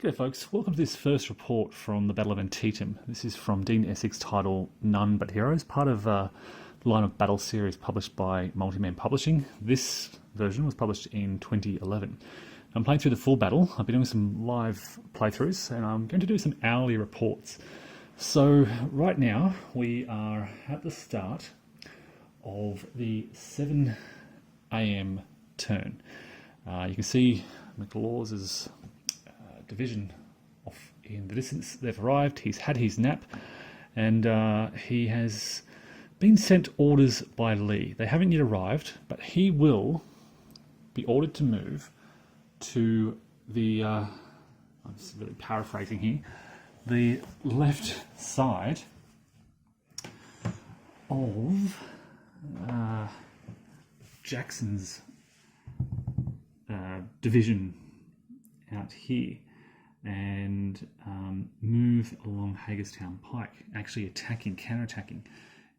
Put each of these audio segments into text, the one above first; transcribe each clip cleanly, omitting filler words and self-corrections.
G'day folks, welcome to this first report from the Battle of Antietam. This is from Dean Essex title None But Heroes, part of the line of battle series published by Multi-Man Publishing. This version was published in 2011. I'm playing through the full battle. I've been doing some live playthroughs and I'm going to do some hourly reports. So right now we are at the start of the 7 AM turn. You can see McLaws's division off in the distance. They've arrived, he's had his nap, and he has been sent orders by Lee. They haven't yet arrived, but he will be ordered to move to the, I'm just really paraphrasing here, the left side of Jackson's division out here, and move along Hagerstown Pike, actually counterattacking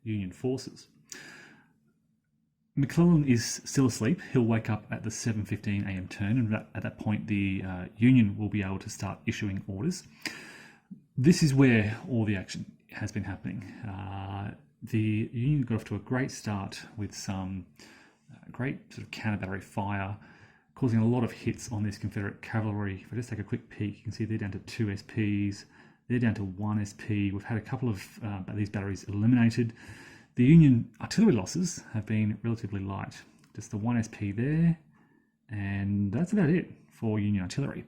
Union forces. McClellan is still asleep. He'll wake up at the 7:15 AM turn, and at that point the Union will be able to start issuing orders. This is where all the action has been happening. The Union got off to a great start with some great sort of counter-battery fire, causing a lot of hits on this Confederate cavalry. If I just take a quick peek, you can see they're down to 2 SPs, they're down to 1 SP. We've had a couple of these batteries eliminated. The Union artillery losses have been relatively light. Just the 1 SP there, and that's about it for Union artillery.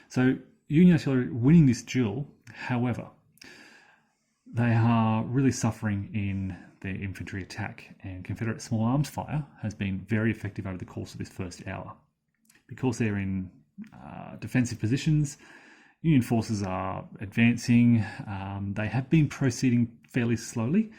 So Union artillery winning this duel. However, they are really suffering in their infantry attack, and Confederate small arms fire has been very effective over the course of this first hour. Because they're in defensive positions, Union forces are advancing. They have been proceeding fairly slowly.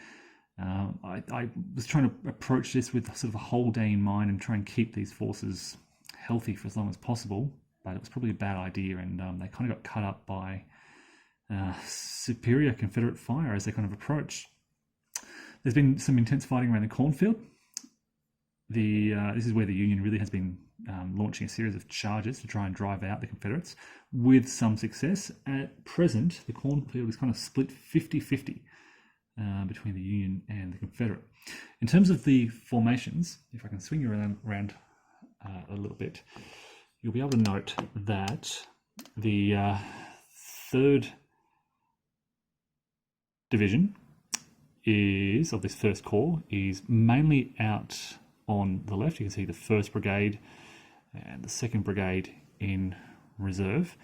I was trying to approach this with sort of a whole day in mind and try and keep these forces healthy for as long as possible, but it was probably a bad idea, and they kind of got cut up by superior Confederate fire as they kind of approached. There's been some intense fighting around the cornfield. This is where the Union really has been launching a series of charges to try and drive out the Confederates with some success. At present, the cornfield is kind of split 50-50 between the Union and the Confederate. In terms of the formations, if I can swing you around a little bit, you'll be able to note that the 3rd Division of this 1st Corps is mainly out on the left. You can see the 1st Brigade and the 2nd Brigade in reserve.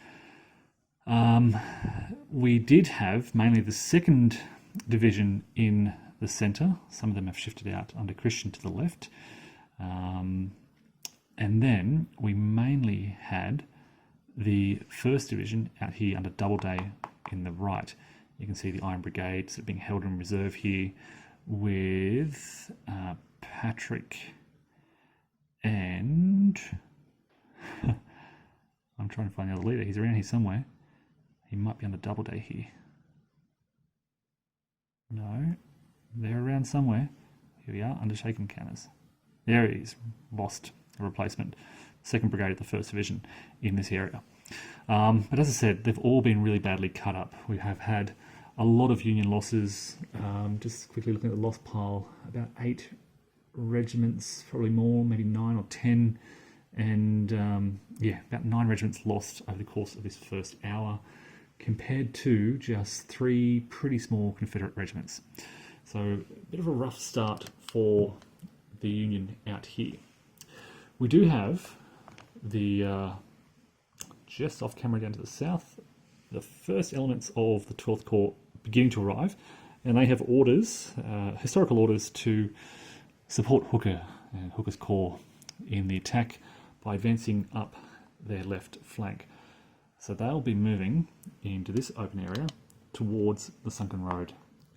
We did have mainly the 2nd Division in the centre. Some of them have shifted out under Christian to the left. And then we mainly had the 1st Division out here under Doubleday in the right. You can see the Iron Brigade sort of being held in reserve here with Patrick and I'm trying to find the other leader. He's around here somewhere. He might be on the Doubleday here. No, they're around somewhere. Here we are, under Shaken Canners. There he is, lost a replacement. 2nd Brigade of the 1st Division in this area. But as I said, they've all been really badly cut up. We have had a lot of Union losses. Just quickly looking at the loss pile, about 8 regiments, probably more, maybe 9 or 10, and about 9 regiments lost over the course of this first hour, compared to just 3 pretty small Confederate regiments. So a bit of a rough start for the Union out here. We do have the just off camera down to the south, the first elements of the 12th Corps beginning to arrive, and they have orders, historical orders, to support Hooker and Hooker's Corps in the attack by advancing up their left flank. So they'll be moving into this open area towards the sunken road,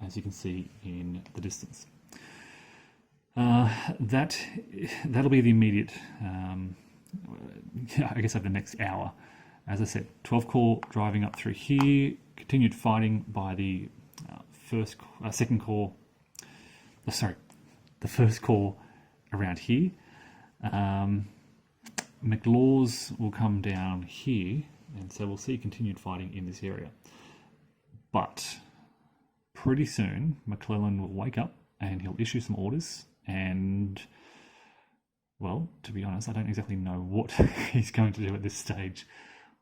as you can see in the distance. That'll be the immediate, I guess, over the next hour. As I said, 12th Corps driving up through here, continued fighting by the 2nd Corps, the 1st Corps around here. McLaws will come down here and so we'll see continued fighting in this area. But pretty soon, McClellan will wake up and he'll issue some orders, and, well, to be honest, I don't exactly know what he's going to do at this stage.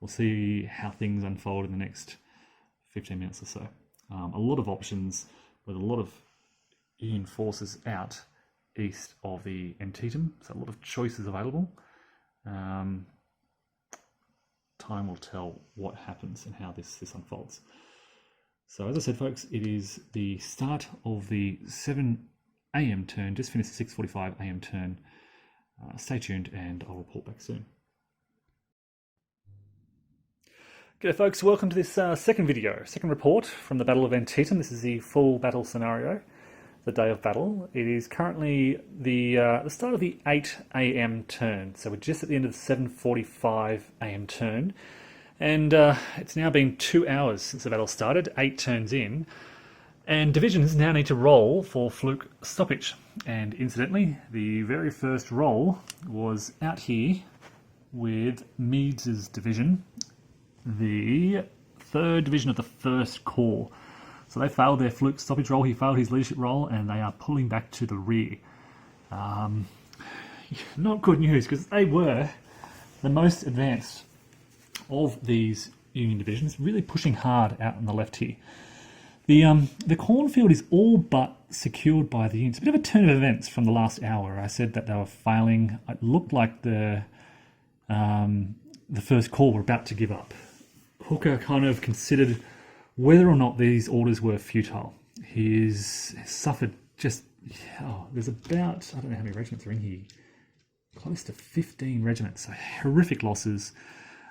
We'll see how things unfold in the next 15 minutes or so. A lot of options with a lot of Union forces out east of the Antietam, so a lot of choices available. Time will tell what happens and how this unfolds. So as I said, folks, it is the start of the 7 a.m. turn, just finished the 6:45 a.m. turn. Stay tuned and I'll report back soon. G'day folks, welcome to this second report from the Battle of Antietam. This is the full battle scenario, the day of battle. It is currently the start of the 8 a.m. turn, so we're just at the end of the 7:45 a.m. turn, and it's now been 2 hours since the battle started, 8 turns in, and divisions now need to roll for fluke stoppage. And incidentally, the very first roll was out here with Meade's division, the 3rd Division of the 1st Corps. So they failed their fluke stoppage roll, he failed his leadership roll, and they are pulling back to the rear. Not good news, because they were the most advanced of these Union divisions, really pushing hard out on the left here. The cornfield is all but secured by the Unions. A bit of a turn of events from the last hour. I said that they were failing. It looked like the 1st Corps were about to give up. Hooker kind of considered whether or not these orders were futile. He's suffered just, there's about, I don't know how many regiments are in here, close to 15 regiments, so horrific losses,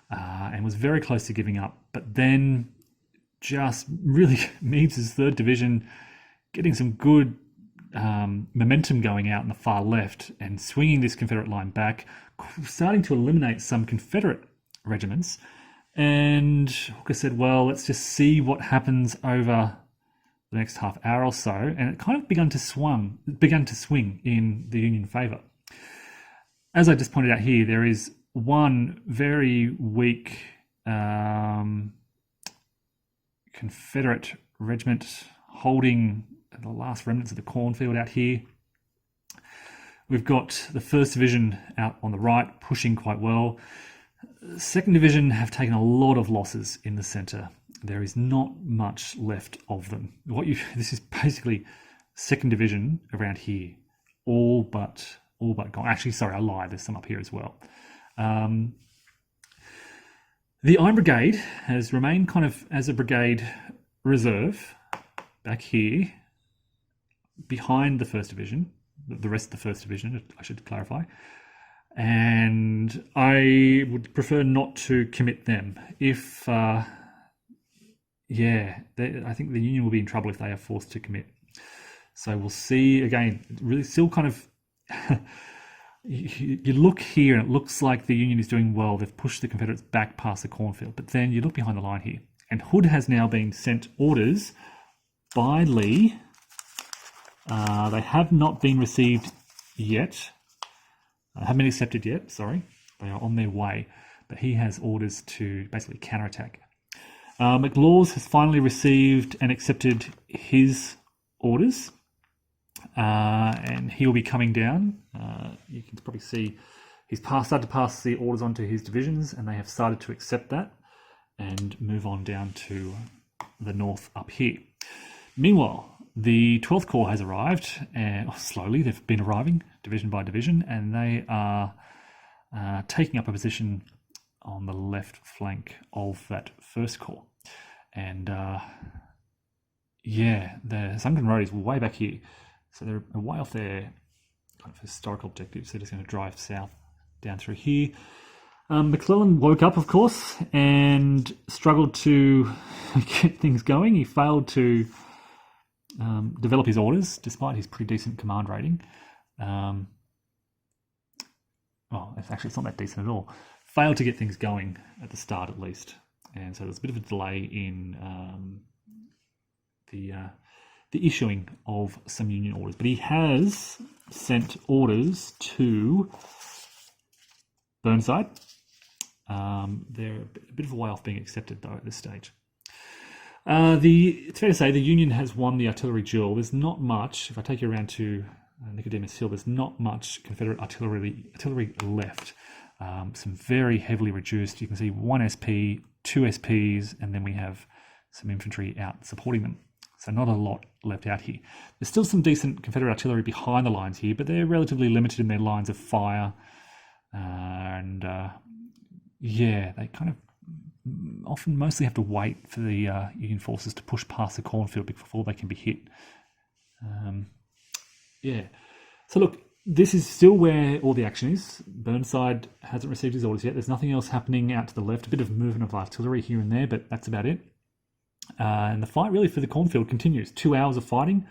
and was very close to giving up. But then just really Meade's 3rd Division getting some good momentum going out in the far left and swinging this Confederate line back, starting to eliminate some Confederate regiments. And Hooker said, well, let's just see what happens over the next half hour or so. And it kind of began to swing in the Union favour. As I just pointed out here, there is one very weak Confederate regiment holding the last remnants of the cornfield out here. We've got the 1st Division out on the right, pushing quite well. 2nd Division have taken a lot of losses in the centre. There is not much left of them. This is basically 2nd Division around here, all but gone. Actually, sorry, I lied. There's some up here as well. The Iron Brigade has remained kind of as a brigade reserve back here, behind the 1st Division, the rest of the 1st Division, I should clarify. And I would prefer not to commit them. I think the Union will be in trouble if they are forced to commit. So we'll see, again, really still kind of, you look here and it looks like the Union is doing well. They've pushed the Confederates back past the cornfield. But then you look behind the line here, and Hood has now been sent orders by Lee. They have not been received yet. Haven't been accepted yet, sorry. They are on their way. But he has orders to basically counterattack. McLaws has finally received and accepted his orders. And he will be coming down. You can probably see he's started to pass the orders on to his divisions, and they have started to accept that and move on down to the north up here. Meanwhile, the 12th Corps has arrived, and slowly they've been arriving, division by division, and they are taking up a position on the left flank of that 1st Corps. And the Sunken Road is way back here, so they're way off their kind of historical objectives. They're just going to drive south down through here. McClellan woke up, of course, and struggled to get things going. He failed to develop his orders, despite his pretty decent command rating. It's not that decent at all. Failed to get things going at the start, at least. And so there's a bit of a delay in the issuing of some Union orders. But he has sent orders to Burnside, they're a bit of a way off being accepted, though, at this stage. It's fair to say the Union has won the artillery duel. There's not much. If I take you around to Nicodemus Hill, there's not much Confederate artillery left. Some very heavily reduced. You can see 1 SP, 2 SPs, and then we have some infantry out supporting them. So not a lot left out here. There's still some decent Confederate artillery behind the lines here, but they're relatively limited in their lines of fire. They kind of often mostly have to wait for the Union forces to push past the cornfield before they can be hit. So look, this is still where all the action is. Burnside hasn't received his orders yet. There's nothing else happening out to the left. A bit of movement of artillery here and there, but that's about it. And the fight really for the cornfield continues. 2 hours of fighting.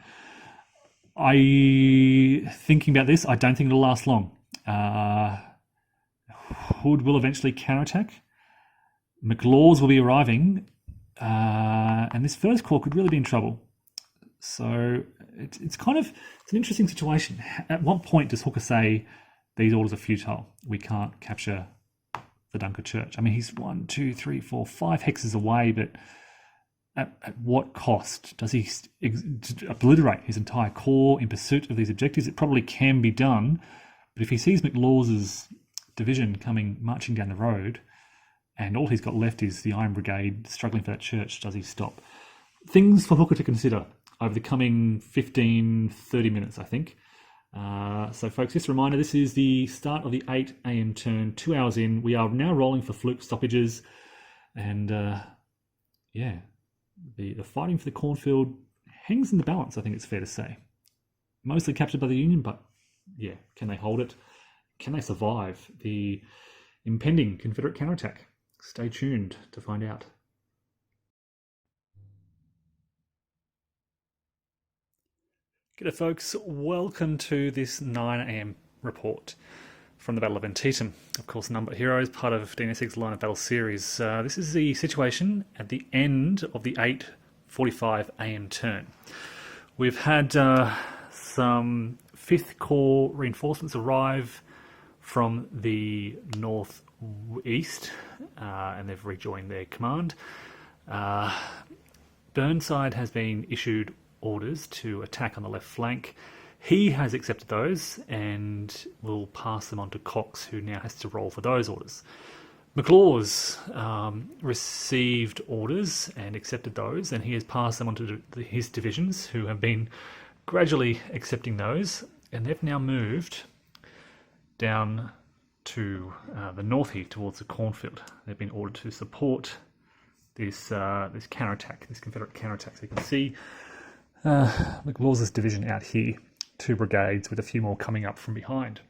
Thinking about this, I don't think it'll last long. Hood will eventually counterattack. McLaws will be arriving. And this first corps could really be in trouble. So it's an interesting situation. At what point does Hooker say these orders are futile? We can't capture the Dunker Church. I mean, he's 1, 2, 3, 4, 5 hexes away, but at what cost? Does he obliterate his entire corps in pursuit of these objectives? It probably can be done, but if he sees McLaws's division marching down the road, and all he's got left is the Iron Brigade struggling for that church, does he stop? Things for Hooker to consider over the coming 15, 30 minutes, I think. So folks, just a reminder, this is the start of the 8 a.m. turn, 2 hours in. We are now rolling for fluke stoppages, and the fighting for the cornfield hangs in the balance, I think it's fair to say. Mostly captured by the Union, but can they hold it? Can they survive the impending Confederate counterattack? Stay tuned to find out. G'day folks, welcome to this 9 a.m. report from the Battle of Antietam. Of course, Number Heroes, part of DNSX's Line of Battle series. This is the situation at the end of the 8:45 a.m. turn. We've had some 5th Corps reinforcements arrive from the northeast, and they've rejoined their command. Burnside has been issued orders to attack on the left flank. He has accepted those and will pass them on to Cox, who now has to roll for those orders. McLaws received orders and accepted those, and he has passed them on to his divisions, who have been gradually accepting those, and they've now moved down to the north here towards the cornfield. They've been ordered to support this counterattack, this Confederate counterattack. So you can see McLaws's division out here, 2 brigades with a few more coming up from behind.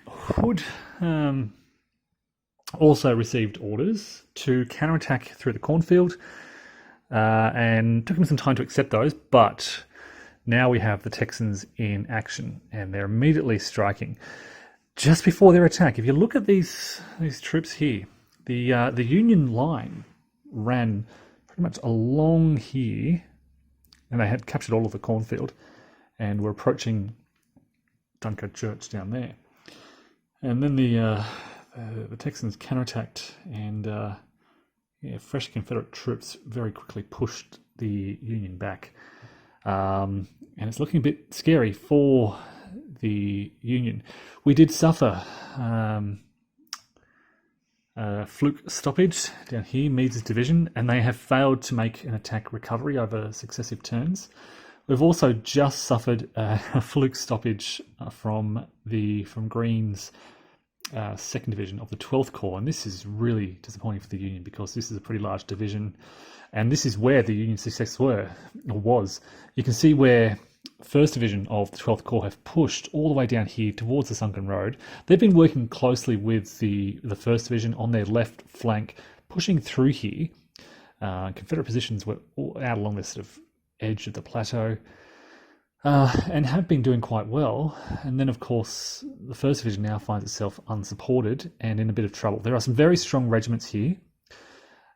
Hood also received orders to counterattack through the cornfield, and took him some time to accept those, but now we have the Texans in action, and they're immediately striking just before their attack. If you look at these troops here, the Union line ran pretty much along here, and they had captured all of the cornfield and were approaching Dunker Church down there. And then the Texans counterattacked, and fresh Confederate troops very quickly pushed the Union back. And it's looking a bit scary for the Union. We did suffer fluke stoppage down here, Meade's division, and they have failed to make an attack recovery over successive turns. We've also just suffered a fluke stoppage from Green's 2nd Division of the 12th Corps, and this is really disappointing for the Union because this is a pretty large division, and this is where the Union success was. You can see where 1st Division of the 12th Corps have pushed all the way down here towards the Sunken Road. They've been working closely with the 1st Division on their left flank, pushing through here. Confederate positions were all out along this sort of edge of the plateau, and have been doing quite well. And then, of course, the 1st Division now finds itself unsupported and in a bit of trouble. There are some very strong regiments here,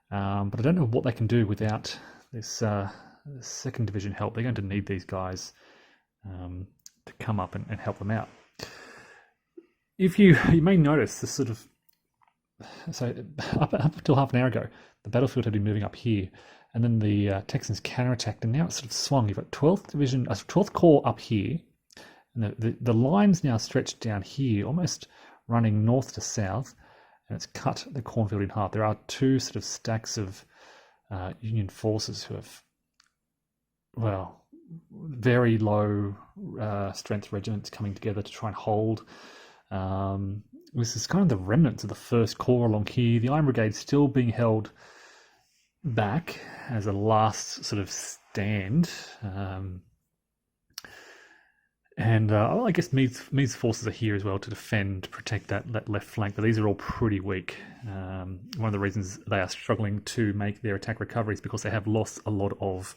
but I don't know what they can do without this 2nd Division help. They're going to need these guys to come up and help them out. If you may notice the sort of so up until half an hour ago, the battlefield had been moving up here, and then the Texans counterattacked, and now it's sort of swung. You've got 12th Division, 12th Corps up here, and the line's now stretched down here, almost running north to south, and it's cut the cornfield in half. There are two sort of stacks of Union forces who have, well, very low strength regiments coming together to try and hold. This is kind of the remnants of the First Corps along here. The Iron Brigade still being held back as a last sort of stand. I guess Meade's forces are here as well to defend, to protect that left flank, but these are all pretty weak. One of the reasons they are struggling to make their attack recovery is because they have lost a lot of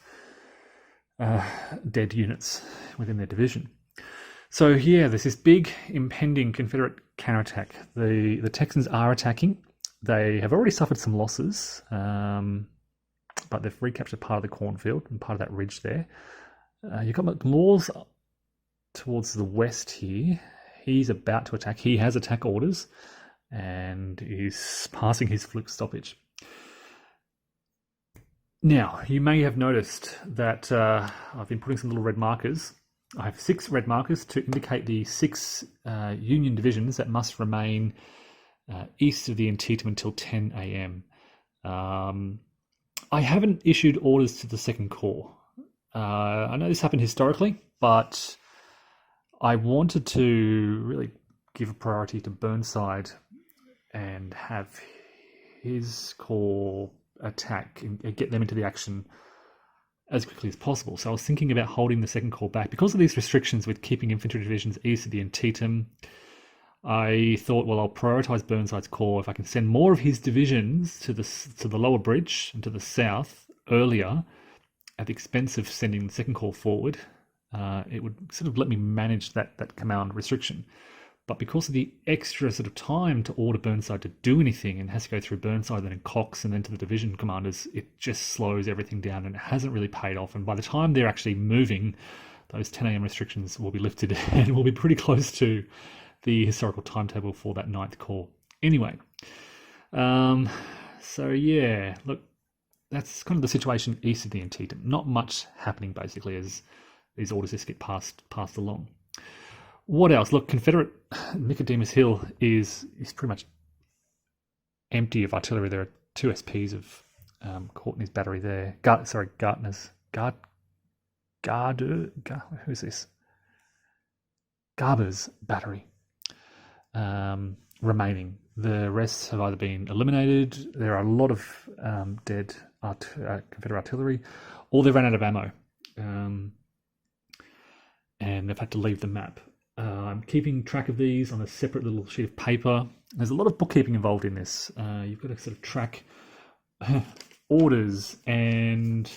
dead units within their division. So yeah, there's this big impending Confederate counterattack. The Texans are attacking. They have already suffered some losses, but they've recaptured part of the cornfield and part of that ridge there. You've got McLaws towards the west here. He's about to attack. He has attack orders and is passing his fluke stoppage. Now, you may have noticed that I've been putting some little red markers. I have 6 red markers to indicate the 6 Union divisions that must remain east of the Antietam until 10 a.m. I haven't issued orders to the 2nd Corps. I know this happened historically, but I wanted to really give a priority to Burnside and have his corps attack and get them into the action as quickly as possible. So I was thinking about holding the 2nd Corps back. Because of these restrictions with keeping infantry divisions east of the Antietam, I thought, well, I'll prioritise Burnside's corps. If I can send more of his divisions to the lower bridge and to the south earlier at the expense of sending the 2nd Corps forward, it would sort of let me manage that command restriction. But because of the extra sort of time to order Burnside to do anything, and has to go through Burnside, then in Cox, and then to the division commanders, it just slows everything down, and it hasn't really paid off. And by the time they're actually moving, those 10 a.m. restrictions will be lifted, and we'll be pretty close to the historical timetable for that 9th Corps. Anyway, so yeah, look, that's kind of the situation east of the Antietam. Not much happening, basically, as these orders just get passed along. What else? Look, Confederate Nicodemus Hill is pretty much empty of artillery. There are 2 SPs of Courtney's battery there. Gartner's. Who's this? Garber's battery remaining. The rest have either been eliminated. There are a lot of dead Confederate artillery, or they've run out of ammo, and they've had to leave the map. I'm keeping track of these on a separate little sheet of paper. There's a lot of bookkeeping involved in this. You've got to sort of track orders and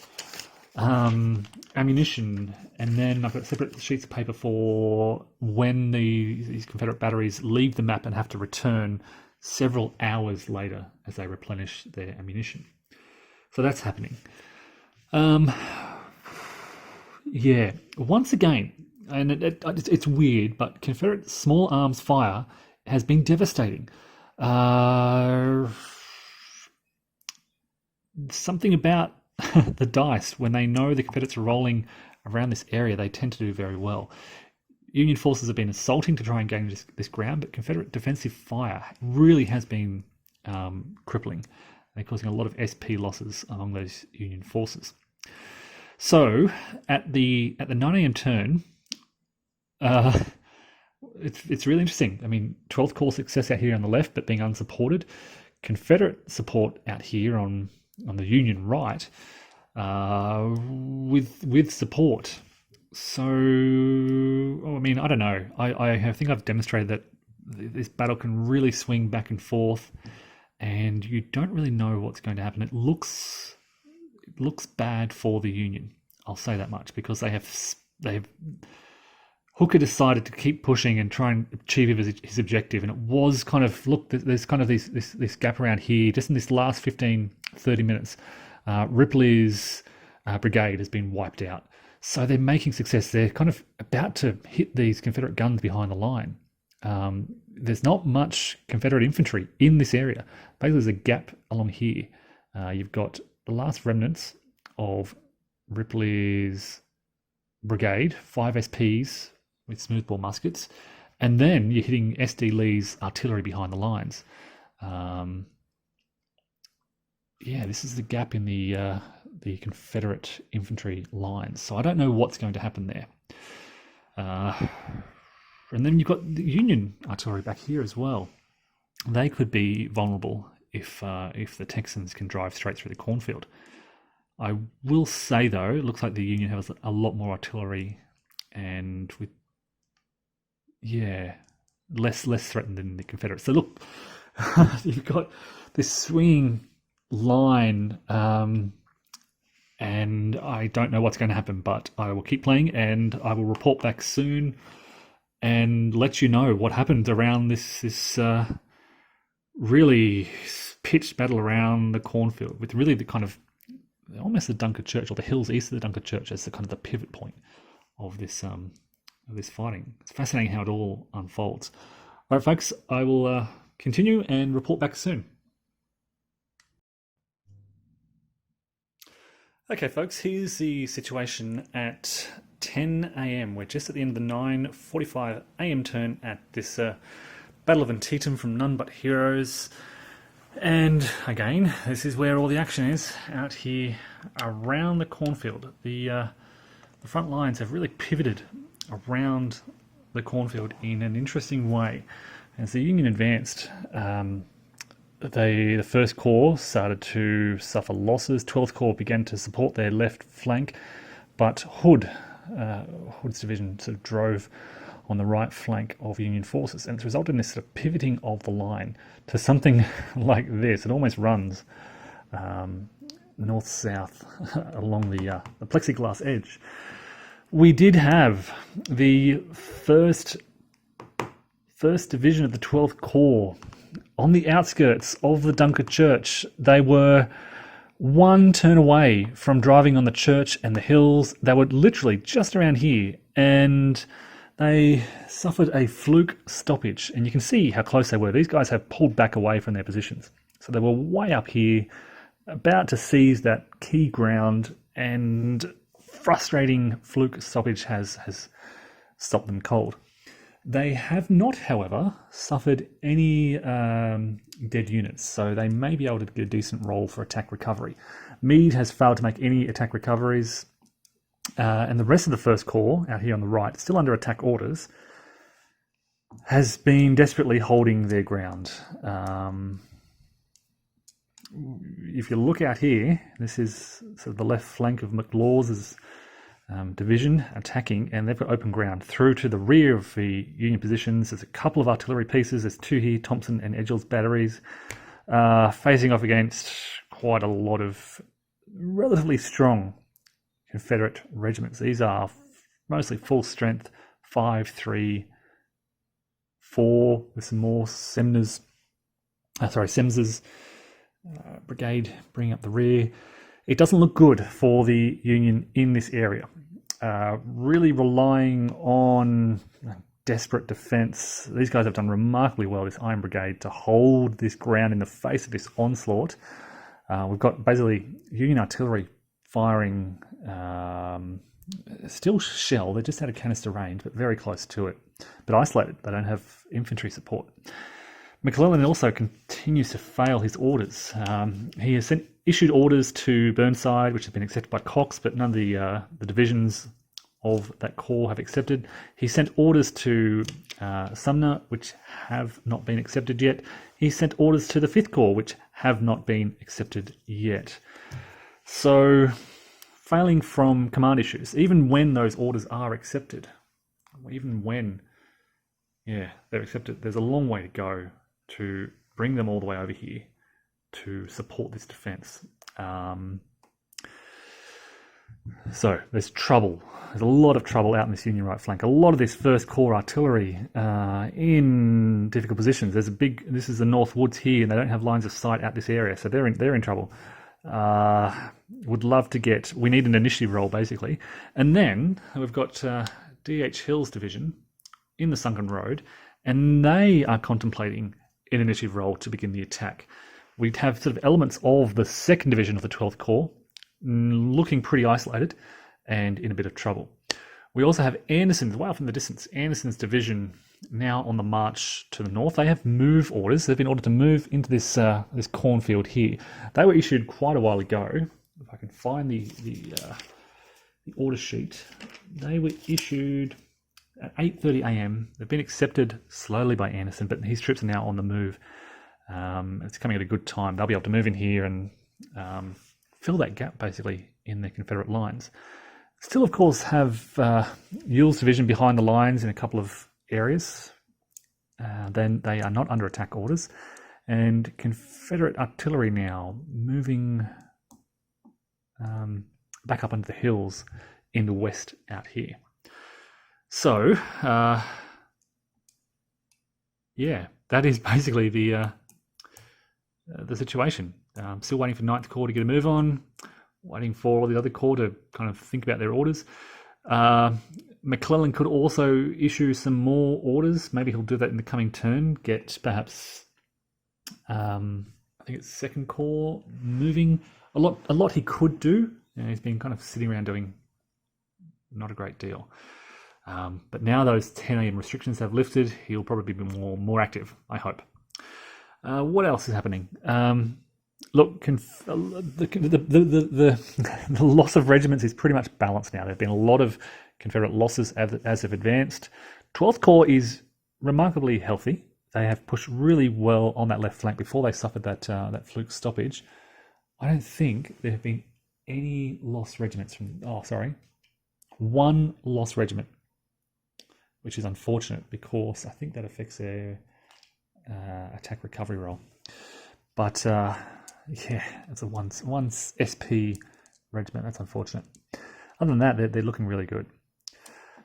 ammunition, and then I've got separate sheets of paper for when these Confederate batteries leave the map and have to return several hours later as they replenish their ammunition. So that's happening. Yeah, once again, and it's weird, but Confederate small arms fire has been devastating. Something about the dice, when they know the Confederates are rolling around this area, they tend to do very well. Union forces have been assaulting to try and gain this ground, but Confederate defensive fire really has been crippling. They're causing a lot of SP losses among those Union forces. So at the 9 a.m. turn, it's really interesting. I mean, 12th Corps success out here on the left, but being unsupported. Confederate support out here on the Union right, with support. So, I mean, I don't know. I think I've demonstrated that this battle can really swing back and forth, and you don't really know what's going to happen. It looks bad for the Union. I'll say that much, because they've Hooker decided to keep pushing and try and achieve his objective, and it was kind of, look, there's kind of this gap around here, just in this last 15-30 minutes. Ripley's brigade has been wiped out, so they're making success. They're kind of about to hit these Confederate guns behind the line, There's not much Confederate infantry in this area. Basically, there's a gap along here. You've got the last remnants of Ripley's brigade, 5 SPs with smoothbore muskets, and then you're hitting SD Lee's artillery behind the lines. Yeah, this is the gap in the Confederate infantry lines. So I don't know what's going to happen there. And then you've got the Union artillery back here as well. They could be vulnerable if the Texans can drive straight through the cornfield. I will say though, it looks like the Union has a lot more artillery, and with less threatened than the Confederates. So look, you've got this swinging line, and I don't know what's going to happen, but I will keep playing and I will report back soon and let you know what happened around this really pitched battle around the cornfield, with really the kind of almost the Dunker Church, or the hills east of the Dunker Church, as the kind of the pivot point of this fighting. It's fascinating how it all unfolds. All right, folks, I will continue and report back soon. Okay, folks, here's the situation at 10 a.m. We're just at the end of the 9:45 a.m. turn at this Battle of Antietam from None But Heroes. And again, this is where all the action is, out here around the cornfield. The front lines have really pivoted around the cornfield in an interesting way. As the Union advanced, the 1st Corps started to suffer losses. 12th Corps began to support their left flank, but Hood's division sort of drove on the right flank of Union forces, and it's resulted in this sort of pivoting of the line to something like this. It almost runs north-south along the plexiglass edge. We did have the first division of the 12th Corps on the outskirts of the Dunker Church. They were one turn away from driving on the church and the hills. They were literally just around here, and they suffered a fluke stoppage. And you can see how close they were. These guys have pulled back away from their positions. So they were way up here, about to seize that key ground, and frustrating fluke stoppage has stopped them cold. They have not, however, suffered any dead units, so they may be able to get a decent roll for attack recovery. Meade has failed to make any attack recoveries, and the rest of the 1st Corps, out here on the right, still under attack orders, has been desperately holding their ground. If you look out here, this is sort of the left flank of McLaws's division attacking, and they've got open ground through to the rear of the Union positions. There's a couple of artillery pieces. There's 2 here, Thompson and Edgell's batteries, facing off against quite a lot of relatively strong Confederate regiments. These are mostly full strength, 5, 3, 4, with some more Semner's brigade bringing up the rear. It doesn't look good for the Union in this area. Really relying on desperate defence. These guys have done remarkably well, this Iron Brigade, to hold this ground in the face of this onslaught. We've got basically Union artillery firing still shell. They're just out of canister range, but very close to it. But isolated. They don't have infantry support. McClellan also continues to fail his orders. He has issued orders to Burnside, which have been accepted by Cox, but none of the divisions of that corps have accepted. He sent orders to Sumner, which have not been accepted yet. He sent orders to the 5th Corps, which have not been accepted yet. So, failing from command issues, even when those orders are accepted, even when, they're accepted, there's a long way to go to bring them all the way over here to support this defence. So there's trouble. There's a lot of trouble out in this Union right flank. A lot of this 1st Corps artillery in difficult positions. This is the North Woods here, and they don't have lines of sight out this area, so they're in trouble. Would love to we need an initiative roll, basically. And then we've got D.H. Hill's division in the Sunken Road, and they are contemplating an initiative role to begin the attack. We'd have sort of elements of the 2nd Division of the 12th Corps looking pretty isolated and in a bit of trouble. We also have Anderson's, way off in the distance, Anderson's division now on the march to the north. They have move orders. They've been ordered to move into this this cornfield here. They were issued quite a while ago. If I can find the order sheet, they were issued at 8:30 a.m. They've been accepted slowly by Anderson, but his troops are now on the move. It's coming at a good time. They'll be able to move in here and fill that gap, basically, in the Confederate lines. Still, of course, have Ewell's division behind the lines in a couple of areas. Then they are not under attack orders. And Confederate artillery now moving back up into the hills in the west out here. So, yeah, that is basically the situation. Still waiting for 9th Corps to get a move on. Waiting for all the other corps to kind of think about their orders. McClellan could also issue some more orders. Maybe he'll do that in the coming turn. Get perhaps, I think it's 2nd Corps moving. A lot he could do. He's been kind of sitting around doing not a great deal. But now those 10 a.m. restrictions have lifted, he'll probably be more active, I hope. What else is happening? Look, the loss of regiments is pretty much balanced now. There have been a lot of Confederate losses as they've advanced. 12th Corps is remarkably healthy. They have pushed really well on that left flank before they suffered that fluke stoppage. I don't think there have been any lost regiments from... Oh, sorry. One lost regiment, which is unfortunate because I think that affects their attack recovery roll. But... yeah, it's a one SP regiment. That's unfortunate. Other than that, they're looking really good.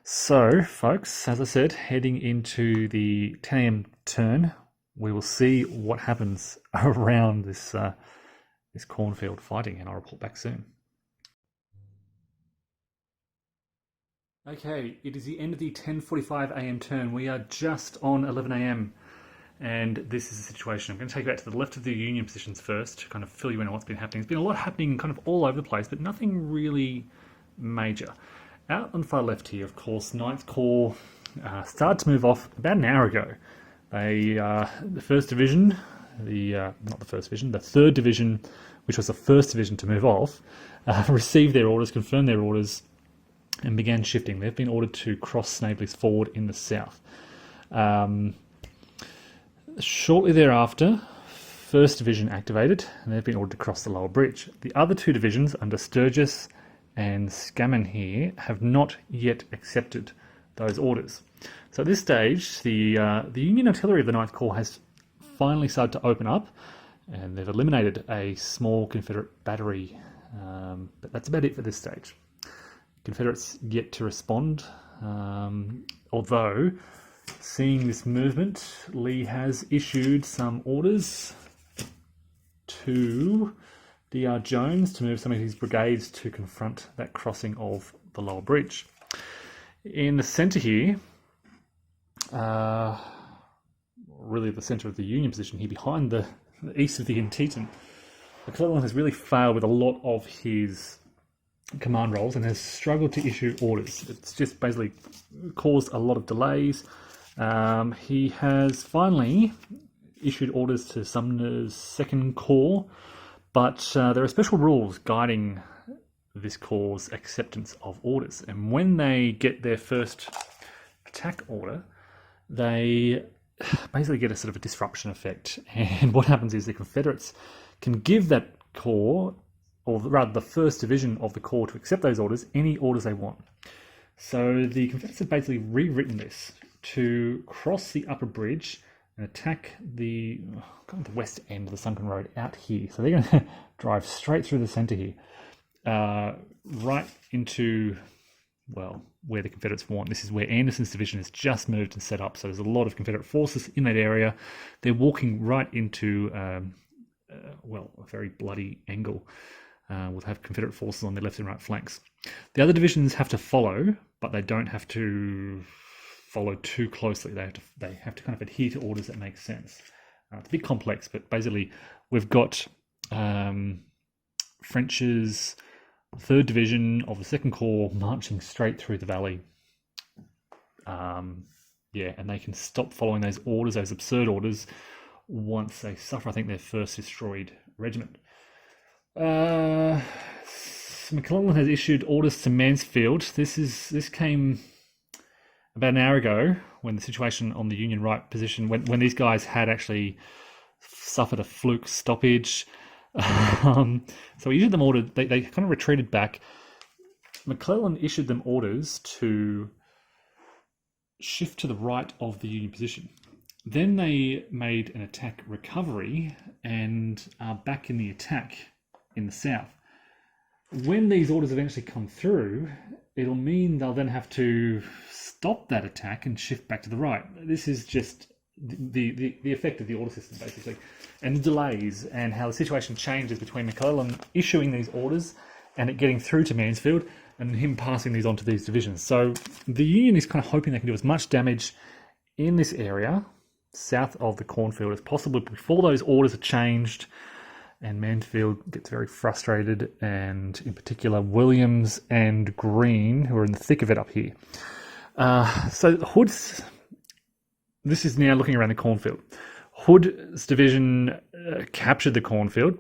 So, folks, as I said, heading into the 10 a.m. turn, we will see what happens around this cornfield fighting, and I'll report back soon. Okay, it is the end of the 10:45 a.m. turn. We are just on 11 a.m. And this is the situation. I'm going to take you back to the left of the Union positions first to kind of fill you in on what's been happening. There's been a lot happening kind of all over the place, but nothing really major. Out on the far left here, of course, 9th Corps started to move off about an hour ago. They, the 1st Division, not the 1st Division, the 3rd Division, which was the 1st Division to move off, received their orders, confirmed their orders, and began shifting. They've been ordered to cross Snavely's Ford in the south. Shortly thereafter, 1st Division activated, and they've been ordered to cross the lower bridge. The other 2 divisions, under Sturgis and Scammon here, have not yet accepted those orders. So at this stage, the Union artillery of the 9th Corps has finally started to open up, and they've eliminated a small Confederate battery, but that's about it for this stage. Confederates yet to respond, although... Seeing this movement, Lee has issued some orders to D.R. Jones to move some of his brigades to confront that crossing of the lower bridge. In the centre here, really the centre of the Union position here, behind the east of the Antietam, McClellan has really failed with a lot of his command roles and has struggled to issue orders. It's just basically caused a lot of delays. He has finally issued orders to Sumner's 2nd Corps, but there are special rules guiding this Corps' acceptance of orders. And when they get their first attack order, they basically get a sort of a disruption effect. And what happens is the Confederates can give that Corps, or rather the 1st Division of the Corps, to accept those orders, any orders they want. So the Confederates have basically rewritten this to cross the upper bridge and attack the west end of the sunken road out here. So they're going to drive straight through the centre here, right into, well, where the Confederates want. This is where Anderson's division has just moved and set up. So there's a lot of Confederate forces in that area. They're walking right into, well, a very bloody angle. We'll have Confederate forces on their left and right flanks. The other divisions have to follow, but they don't have to followed too closely. They have to kind of adhere to orders that make sense. It's a bit complex, but basically we've got French's 3rd Division of the 2nd Corps marching straight through the valley. And they can stop following those orders, those absurd orders, once they suffer, I think, their first destroyed regiment. McClellan has issued orders to Mansfield. This came about an hour ago, when the situation on the Union right position, when these guys had actually suffered a fluke stoppage. So he issued them orders. They kind of retreated back. McClellan issued them orders to shift to the right of the Union position. Then they made an attack recovery and are back in the attack in the south. When these orders eventually come through, it'll mean they'll then have to stop that attack and shift back to the right. This is just the effect of the order system, basically, and the delays and how the situation changes between McClellan issuing these orders and it getting through to Mansfield and him passing these on to these divisions. So the Union is kind of hoping they can do as much damage in this area south of the cornfield as possible before those orders are changed, and Mansfield gets very frustrated, and in particular Williams and Green, who are in the thick of it up here. So Hood's, this is now looking around the cornfield. Hood's division captured the cornfield,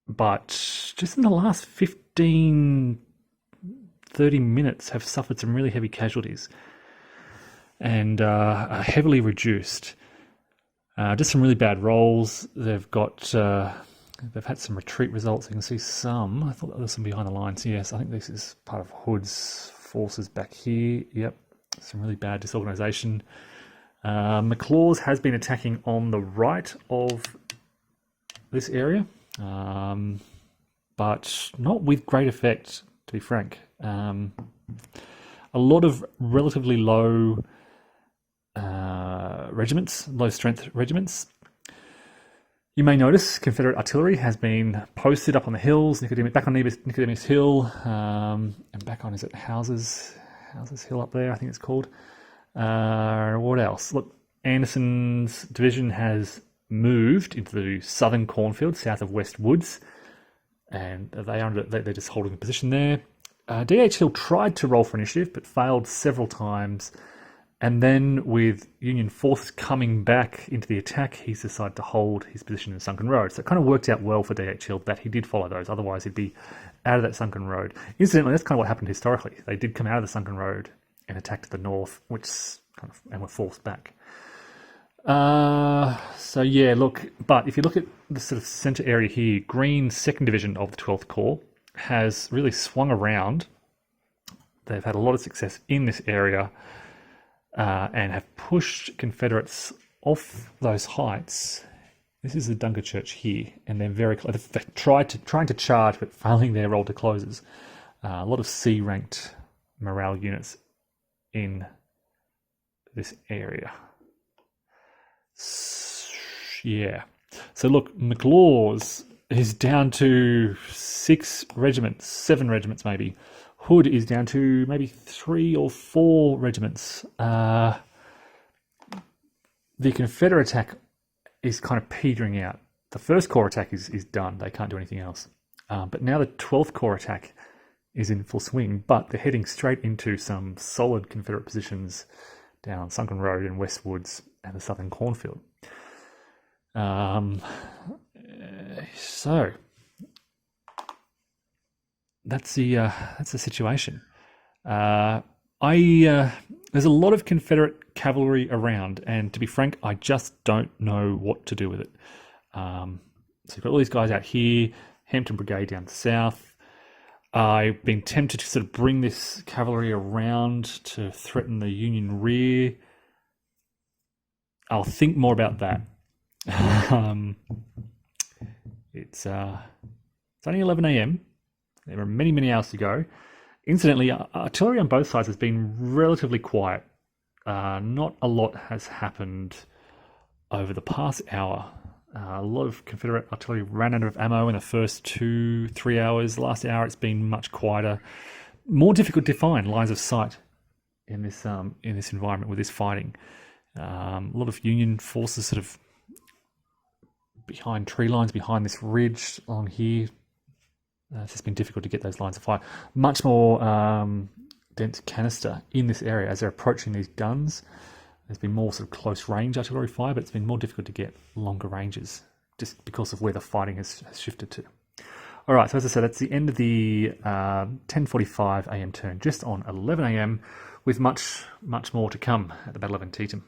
but just in the last 15, 30 minutes have suffered some really heavy casualties and are heavily reduced. Just some really bad rolls. They've had some retreat results. You can see some. I thought there was some behind the lines. Yes, I think this is part of Hood's forces back here. Yep, some really bad disorganisation. McLaws has been attacking on the right of this area, but not with great effect, to be frank. A lot of relatively low regiments, low strength regiments. You may notice Confederate artillery has been posted up on the hills, back on Nicodemus Hill, and back on, is it Houses Hill up there, I think it's called. What else? Look, Anderson's division has moved into the southern cornfield, south of West Woods, and they're just holding a position there. D.H. Hill tried to roll for initiative, but failed several times. And then with Union forces coming back into the attack, he's decided to hold his position in Sunken Road. So it kind of worked out well for D.H. Hill that he did follow those. Otherwise, he'd be out of that Sunken Road. Incidentally, that's kind of what happened historically. They did come out of the Sunken Road and attack to the north, and were forced back. So yeah, look, but if you look at the sort of centre area here, Green's 2nd Division of the 12th Corps has really swung around. They've had a lot of success in this area, and have pushed Confederates off those heights. This is the Dunker Church here, and they're very close. They've trying to charge, but failing their roll to closes. A lot of C-ranked morale units in this area. Yeah. So look, McLaws is down to 7 regiments maybe. Hood is down to maybe 3 or 4 regiments. The Confederate attack is kind of petering out. The 1st Corps attack is done. They can't do anything else. But now the 12th Corps attack is in full swing, but they're heading straight into some solid Confederate positions down Sunken Road and West Woods and the southern cornfield. So that's the situation. There's a lot of Confederate cavalry around, and to be frank, I just don't know what to do with it. So you've got all these guys out here, Hampton Brigade down south. I've been tempted to sort of bring this cavalry around to threaten the Union rear. I'll think more about that. It's only 11 a.m. There are many, many hours to go. Incidentally, artillery on both sides has been relatively quiet. Not a lot has happened over the past hour. A lot of Confederate artillery ran out of ammo in the first 2-3 hours. The last hour it's been much quieter. more difficult to find lines of sight in this environment with this fighting. A lot of Union forces sort of behind tree lines, behind this ridge along here. It's just been difficult to get those lines of fire. Much more dense canister in this area as they're approaching these guns. There's been more sort of close range artillery fire, but it's been more difficult to get longer ranges just because of where the fighting has shifted to. All right, so as I said, that's the end of the 10:45 a.m. turn, just on 11 a.m. with much more to come at the Battle of Antietam.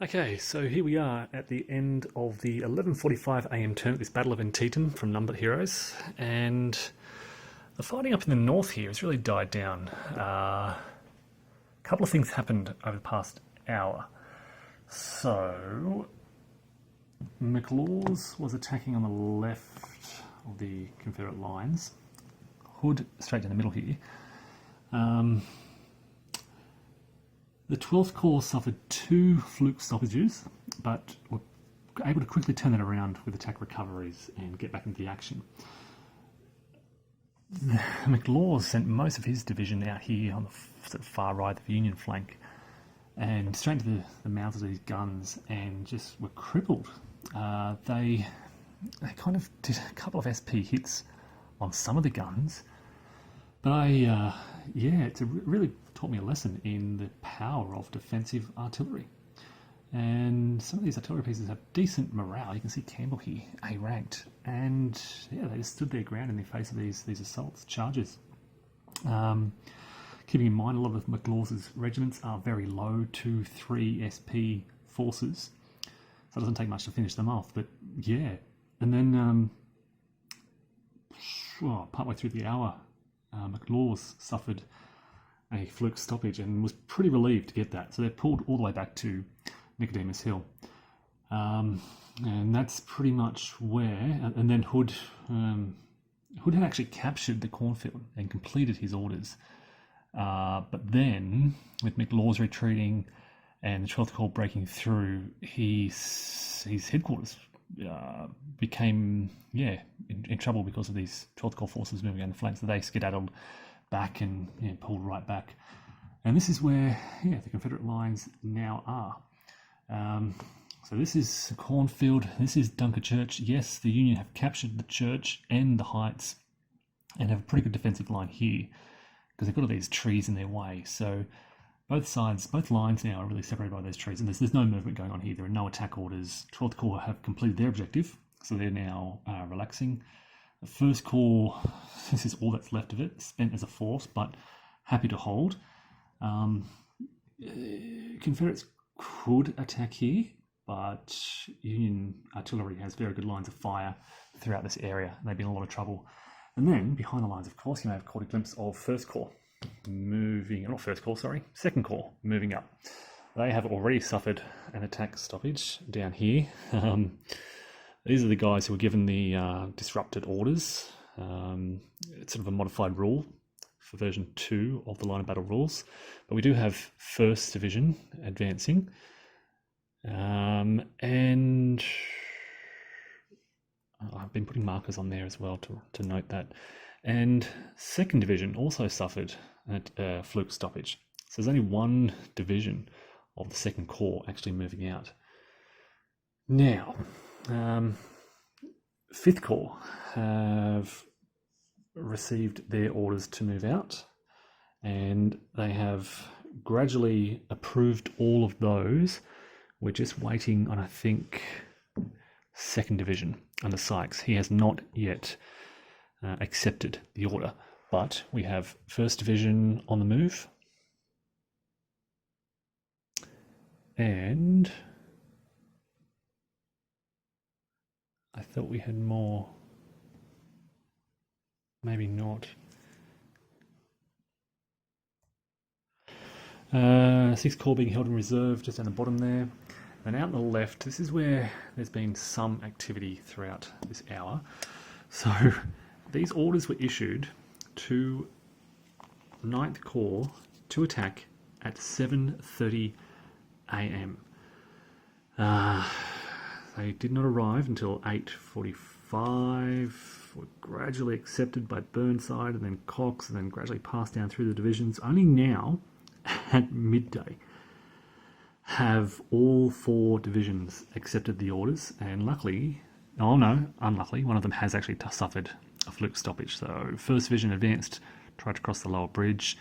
Okay, so here we are at the end of the 11:45 a.m. turn at this Battle of Antietam from Numbered Heroes, and the fighting up in the north here has really died down. A couple of things happened over the past hour. So, McLaws was attacking on the left of the Confederate lines. Hood straight in the middle here. The 12th Corps suffered 2 fluke stoppages, but were able to quickly turn that around with attack recoveries and get back into the action. McLaws sent most of his division out here on the sort of far right of the Union flank and straight into the mouths of these guns and just were crippled. They kind of did a couple of SP hits on some of the guns, but it's really taught me a lesson in the power of defensive artillery. And some of these artillery pieces have decent morale. You can see Campbell here, A ranked, and yeah, they just stood their ground in the face of these assaults, charges. Keeping in mind, a lot of McLaws's regiments are very low, 2-3 SP forces, so it doesn't take much to finish them off. But yeah, and then partway through the hour, McLaws suffered a fluke stoppage and was pretty relieved to get that. So they pulled all the way back to Nicodemus Hill, and that's pretty much where. And then Hood had actually captured the cornfield and completed his orders, but then with McLaws retreating and the 12th Corps breaking through, his headquarters became in trouble because of these 12th Corps forces moving down the flank. So they skedaddled back and pulled right back, and this is where the Confederate lines now are. So this is Cornfield, this is Dunker Church. Yes, the Union have captured the church and the heights and have a pretty good defensive line here because they've got all these trees in their way. So both lines now are really separated by those trees, and there's no movement going on here. There are no attack orders. 12th Corps have completed their objective, so they're now relaxing. The 1st Corps, this is all that's left of it, spent as a force, but happy to hold. Confederates could attack here, but Union artillery has very good lines of fire throughout this area. They've been in a lot of trouble. And then behind the lines, of course, you may have caught a glimpse of 1st Corps Second Corps moving up. They have already suffered an attack stoppage down here. These are the guys who were given the disrupted orders. It's sort of a modified rule for version 2 of the line of battle rules. But we do have 1st Division advancing. And I've been putting markers on there as well to note that. And 2nd Division also suffered a fluke stoppage. So there's only 1 division of the 2nd Corps actually moving out. Now, 5th Corps have received their orders to move out, and they have gradually approved all of those. We're just waiting on, I think, 2nd Division under Sykes. He has not yet accepted the order, but we have 1st Division on the move, and I thought we had more. Maybe not. 6th Corps being held in reserve just down the bottom there. And out on the left, this is where there's been some activity throughout this hour. So these orders were issued to 9th Corps to attack at 7:30 a.m. They did not arrive until 8:44 5 were gradually accepted by Burnside and then Cox, and then gradually passed down through the divisions. Only now, at midday, have all 4 divisions accepted the orders, and luckily, unluckily, one of them has actually suffered a fluke stoppage. So 1st Division advanced, tried to cross the lower bridge,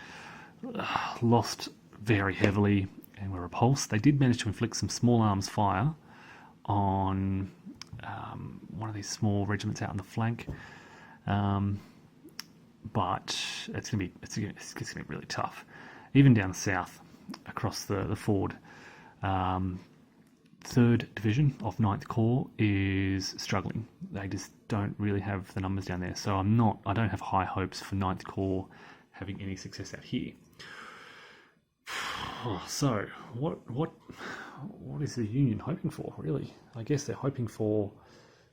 lost very heavily, and were repulsed. They did manage to inflict some small arms fire on one of these small regiments out on the flank, but it's gonna be really tough, even down south across the ford. 3rd Division of 9th Corps is struggling. They just don't really have the numbers down there, so I don't have high hopes for 9th Corps having any success out here. So what is the Union hoping for, really? I guess they're hoping for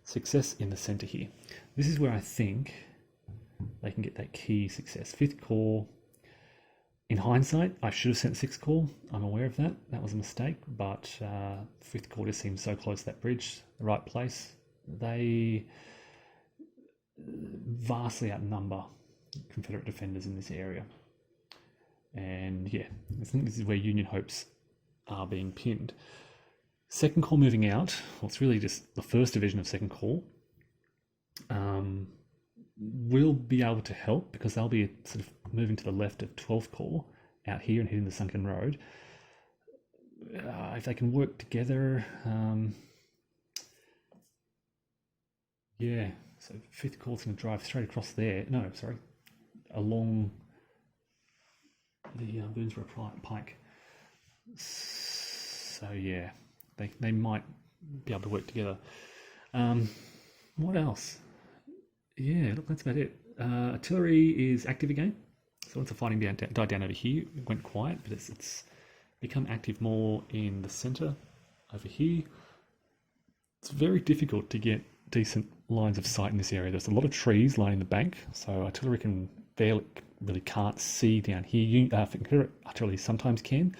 success in the centre here. This is where I think they can get that key success. 5th Corps, in hindsight, I should have sent 6th Corps. I'm aware of that. That was a mistake, but 5th Corps just seems so close to that bridge, the right place. They vastly outnumber Confederate defenders in this area. And yeah, I think this is where Union hopes are being pinned. 2nd Corps moving out, well, it's really just the 1st Division of 2nd Corps, will be able to help because they'll be sort of moving to the left of 12th Corps out here and hitting the sunken road. If they can work together, yeah, so 5th Corps is going to drive straight across there. No, sorry, along the Boonesborough Pike. So yeah, they might be able to work together. What else? Yeah, look, that's about it. Artillery is active again. So once the fighting died down over here, it went quiet, but it's become active more in the centre over here. It's very difficult to get decent lines of sight in this area. There's a lot of trees lining the bank, so artillery really can't see down here. Confederate artillery sometimes can,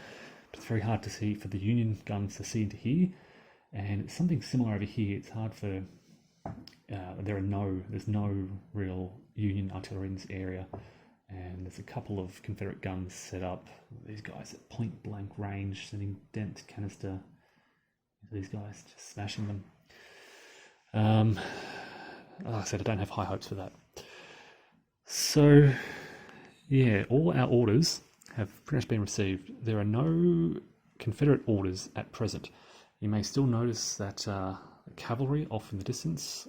but it's very hard to see for the Union guns to see into here. And it's something similar over here. It's hard for there's no real Union artillery in this area, and there's a couple of Confederate guns set up. These guys at point blank range, sending dent canister into these guys, just smashing them. Like I said, I don't have high hopes for that. So yeah, all our orders have pretty much been received. There are no Confederate orders at present. You may still notice that cavalry off in the distance.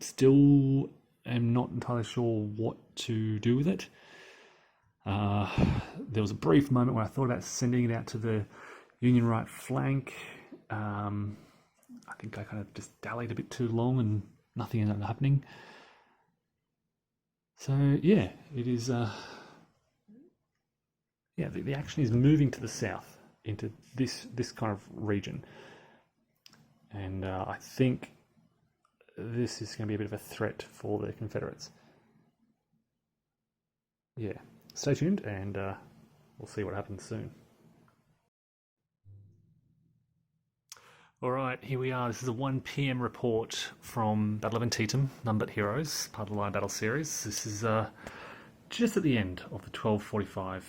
Still am not entirely sure what to do with it. There was a brief moment where I thought about sending it out to the Union right flank. I think I kind of just dallied a bit too long and nothing ended up happening. So yeah, it is. The action is moving to the south into this kind of region, and I think this is going to be a bit of a threat for the Confederates. Yeah, stay tuned, and we'll see what happens soon. All right, here we are. This is a 1 p.m. report from Battle of Antietam, Numbered Heroes, part of the Live Battle series. This is just at the end of the 12:45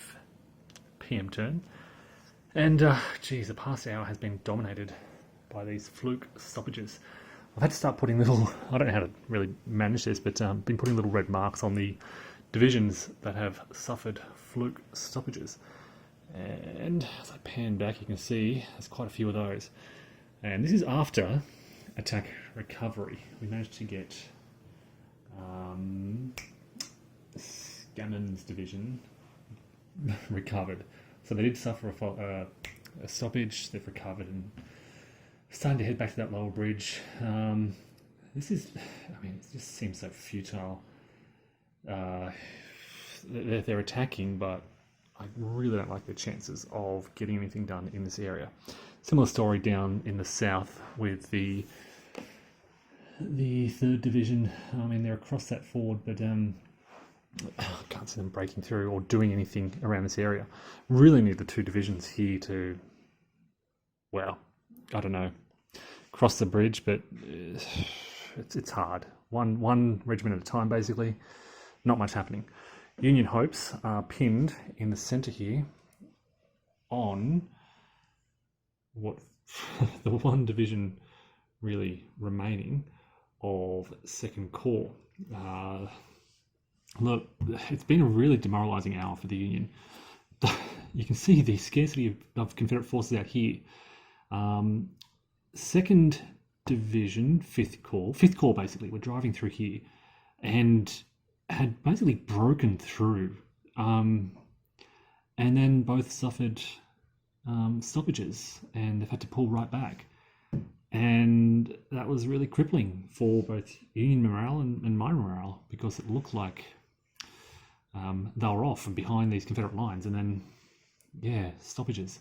p.m. turn. And, the past hour has been dominated by these fluke stoppages. I've had to start putting little, I don't know how to really manage this, but been putting little red marks on the divisions that have suffered fluke stoppages. And as I pan back, you can see there's quite a few of those. And this is after attack recovery. We managed to get Scannon's division recovered. So they did suffer a stoppage. They've recovered and starting to head back to that lower bridge. It just seems so futile. They're attacking, but I really don't like their chances of getting anything done in this area. Similar story down in the south with the 3rd Division. I mean, they're across that ford, but I can't see them breaking through or doing anything around this area. Really need the 2 divisions here to, well, I don't know, cross the bridge, but it's hard. One regiment at a time, basically. Not much happening. Union hopes are pinned in the centre here on what the one division really remaining of Second Corps. Look, it's been a really demoralising hour for the Union. You can see the scarcity of Confederate forces out here. Second Division, Fifth Corps basically, were driving through here and had basically broken through. And then both suffered stoppages, and they've had to pull right back. And that was really crippling for both Union morale and my morale, because it looked like they were off and behind these Confederate lines, and then, yeah, stoppages.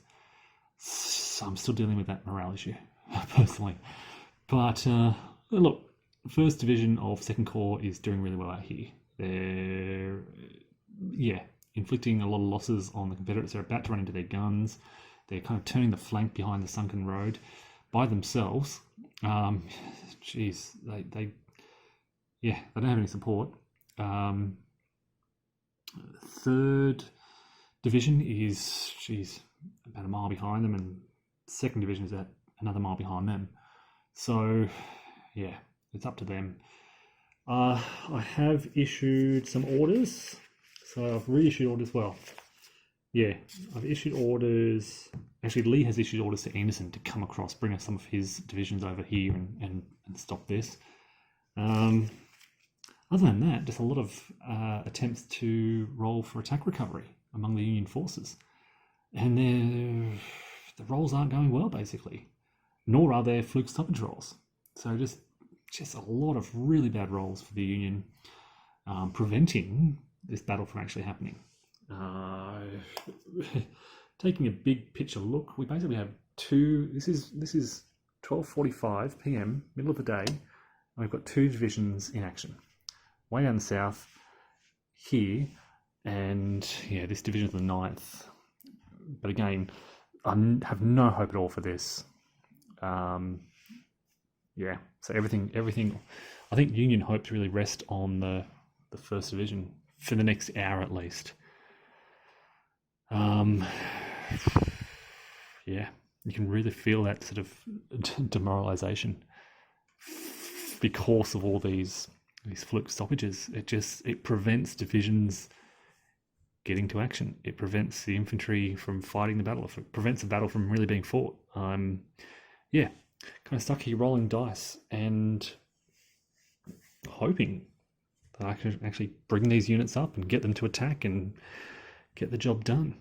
So I'm still dealing with that morale issue, personally. But look, 1st Division of 2nd Corps is doing really well out here. They're, inflicting a lot of losses on the Confederates. They're about to run into their guns. They're kind of turning the flank behind the sunken road by themselves. They don't have any support. 3rd Division is, about a mile behind them, and 2nd Division is at another mile behind them. So, yeah, it's up to them. I have issued some orders. So I've reissued orders. Well, yeah, I've issued orders. Actually, Lee has issued orders to Anderson to come across, bring us some of his divisions over here and stop this. Other than that, just a lot of attempts to roll for attack recovery among the Union forces. And the rolls aren't going well, basically. Nor are there fluke stoppage rolls. So just a lot of really bad rolls for the Union, preventing this battle from actually happening. Taking a big picture look, we basically have this is 12:45 p.m, middle of the day, and we've got 2 divisions in action. Way down south here, and yeah, this division is the 9th. But again, I have no hope at all for this. So everything, I think Union hopes really rest on the 1st Division for the next hour at least. You can really feel that sort of demoralization because of all these fluke stoppages. It prevents divisions getting to action. It prevents the infantry from fighting the battle. It prevents the battle from really being fought. Kind of stuck here rolling dice and hoping that I can actually bring these units up and get them to attack and get the job done.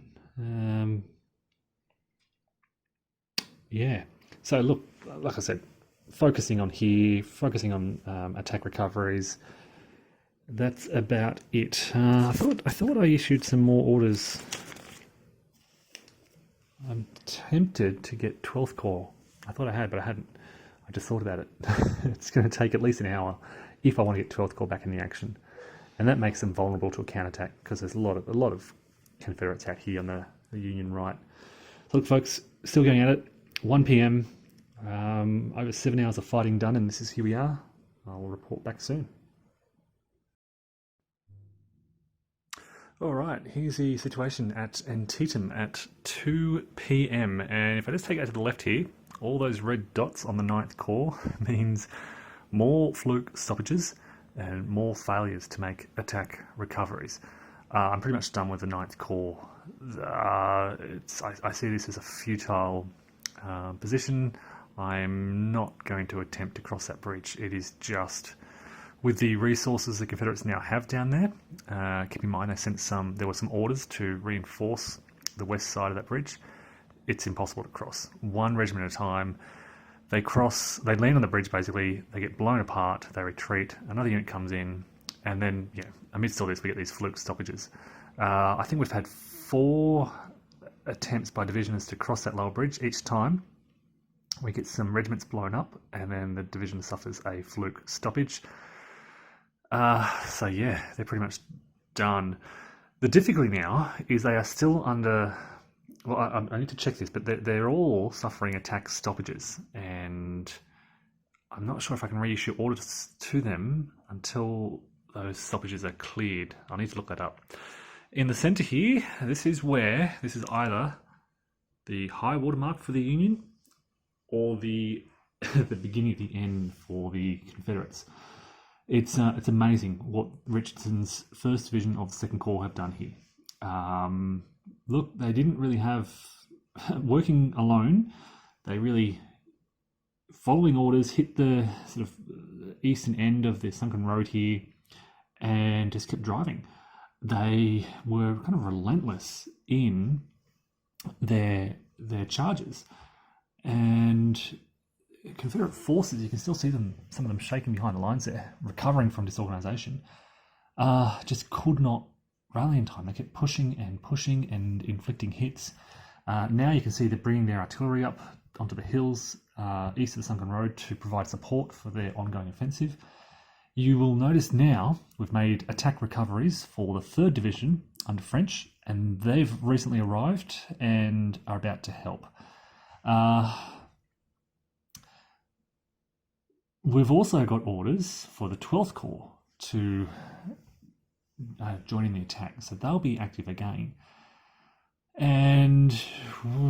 So look, like I said, focusing on attack recoveries. That's about it. I thought I issued some more orders. I'm tempted to get 12th Corps. I thought I had, but I hadn't. I just thought about it. It's going to take at least an hour if I want to get 12th Corps back in the action, and that makes them vulnerable to a counterattack because there's a lot of Confederates out here on the Union right. So look, folks, still going at it. 1 p.m. Over 7 hours of fighting done, and here we are. I'll report back soon. All right, here's the situation at Antietam at 2 p.m. And if I just take it to the left here, all those red dots on the 9th Corps means more fluke stoppages and more failures to make attack recoveries. I'm pretty much done with the 9th Corps. I see this as a futile position. I'm not going to attempt to cross that bridge. It is just, with the resources the Confederates now have down there, keep in mind there were some orders to reinforce the west side of that bridge. It's impossible to cross. One regiment at a time. They land on the bridge basically, they get blown apart, they retreat, another unit comes in, and then, amidst all this we get these fluke stoppages. I think we've had 4 attempts by divisions to cross that lower bridge. Each time we get some regiments blown up, and then the division suffers a fluke stoppage. They're pretty much done. The difficulty now is they are still under... Well, I need to check this, but they're all suffering attack stoppages, and I'm not sure if I can reissue orders to them until those stoppages are cleared. I'll need to look that up. In the centre here, this is either the high water mark for the Union or the the beginning at the end for the Confederates. It's amazing what Richardson's 1st Division of the 2nd Corps have done here. Look, they didn't really have, working alone, they really, following orders, hit the sort of eastern end of the sunken road here and just kept driving. They were kind of relentless in their charges. And Confederate forces, you can still see them, some of them shaking behind the lines there, recovering from disorganization, just could not rally in time. They kept pushing and inflicting hits. Now you can see they're bringing their artillery up onto the hills east of the sunken road to provide support for their ongoing offensive. You will notice now we've made attack recoveries for the 3rd Division under French, and they've recently arrived and are about to help. We've also got orders for the 12th Corps to join in the attack, so they'll be active again. And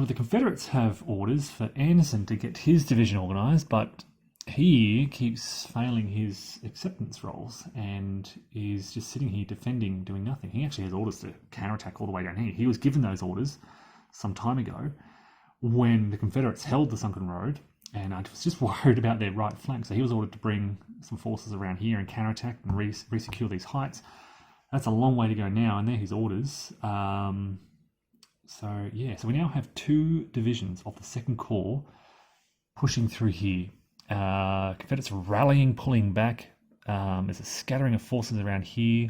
the Confederates have orders for Anderson to get his division organised, but he keeps failing his acceptance roles and is just sitting here defending, doing nothing. He actually has orders to counterattack all the way down here. He was given those orders some time ago when the Confederates held the sunken road, and I was just worried about their right flank. So he was ordered to bring some forces around here and counterattack and re-secure these heights. That's a long way to go now, and they're his orders. So we now have 2 divisions of the 2nd Corps pushing through here. Confederates rallying, pulling back. There's a scattering of forces around here.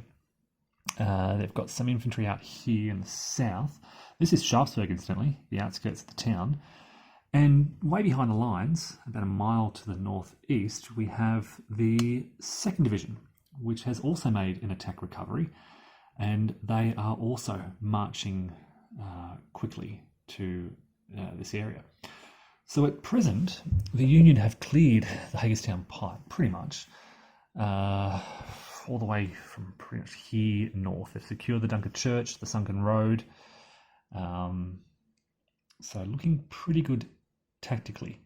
They've got some infantry out here in the south. This is Sharpsburg, incidentally, the outskirts of the town. And way behind the lines, about a mile to the northeast, we have the 2nd Division, which has also made an attack recovery, and they are also marching quickly to this area. So at present, the Union have cleared the Hagerstown Pike pretty much, all the way from pretty much here north. They've secured the Dunker Church, the sunken road, so looking pretty good tactically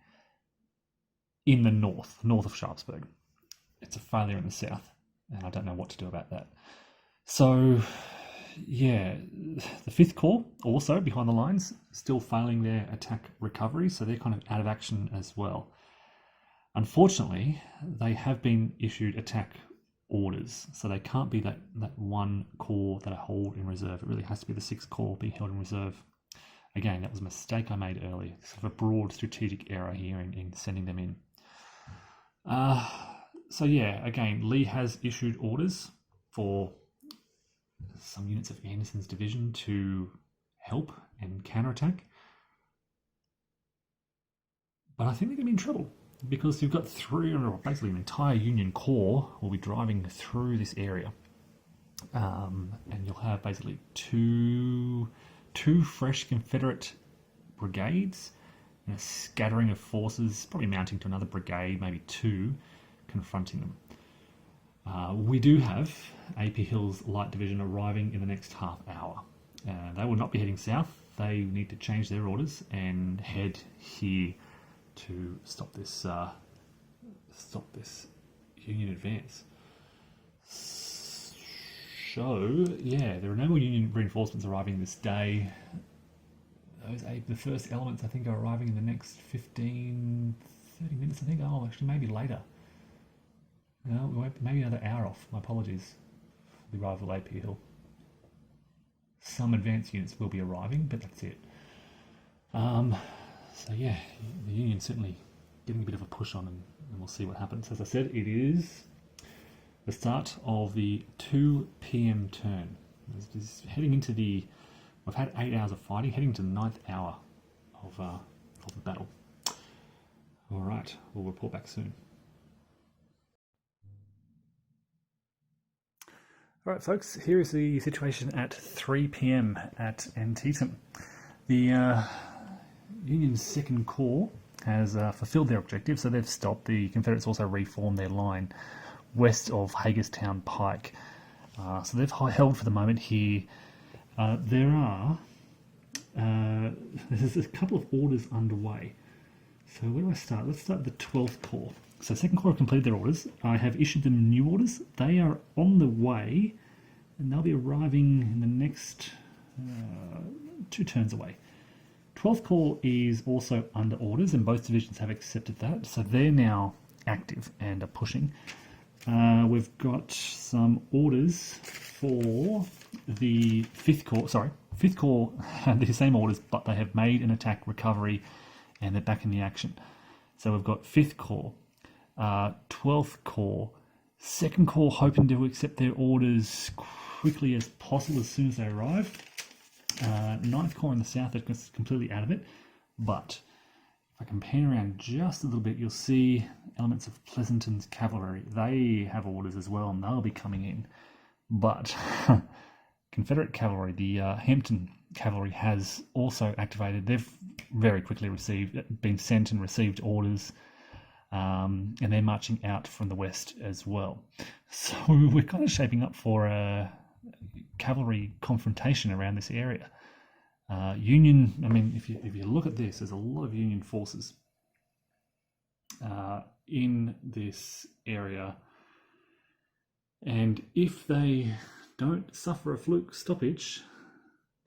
in the north of Sharpsburg. It's a failure in the south, and I don't know what to do about that. So yeah, the 5th Corps also behind the lines, still failing their attack recovery, so they're kind of out of action as well. Unfortunately, they have been issued attack orders, so they can't be that one corps that I hold in reserve. It really has to be the 6th Corps being held in reserve. Again, that was a mistake I made earlier. Sort of a broad strategic error here in sending them in. So yeah, again, Lee has issued orders for some units of Anderson's division to help and counterattack. But I think they're going to be in trouble because you've got basically an entire Union Corps will be driving through this area. And you'll have basically two fresh Confederate brigades and a scattering of forces, probably mounting to another brigade, maybe 2, confronting them. We do have AP Hill's Light Division arriving in the next half hour. They will not be heading south. They need to change their orders and head here to stop this Union advance. So yeah, there are no more Union reinforcements arriving this day. The first elements, I think, are arriving in the next 15, 30 minutes, I think. Oh, actually, maybe later. No, maybe another hour off. My apologies for the arrival of AP Hill. Some advanced units will be arriving, but that's it. So yeah, the Union's certainly getting a bit of a push on, and we'll see what happens. As I said, it is the start of the 2 p.m. turn. It's heading into we've had 8 hours of fighting, heading to the 9th hour of the battle. All right, we'll report back soon. All right, folks, here is the situation at 3 p.m. at Antietam. The Union's 2nd Corps has fulfilled their objective, so they've stopped. The Confederates also reformed their line west of Hagerstown Pike. So they've held for the moment here. There's a couple of orders underway. So where do I start? Let's start the 12th Corps. So 2nd Corps have completed their orders. I have issued them new orders. They are on the way, and they'll be arriving in the next 2 turns away. 12th Corps is also under orders, and both divisions have accepted that. So they're now active and are pushing. We've got some orders for the 5th Corps. Sorry, 5th Corps have the same orders, but they have made an attack recovery and they're back in the action. So we've got 5th Corps, 12th Corps, 2nd Corps hoping to accept their orders quickly as possible as soon as they arrive. 9th Corps in the south are completely out of it, but if I can pan around just a little bit, you'll see elements of Pleasanton's cavalry. They have orders as well, and they'll be coming in. But Confederate cavalry, the Hampton cavalry, has also activated. They've very quickly been sent and received orders, and they're marching out from the west as well. So we're kind of shaping up for a cavalry confrontation around this area. Union, I mean, if you look at this, there's a lot of Union forces in this area, and if they don't suffer a fluke stoppage,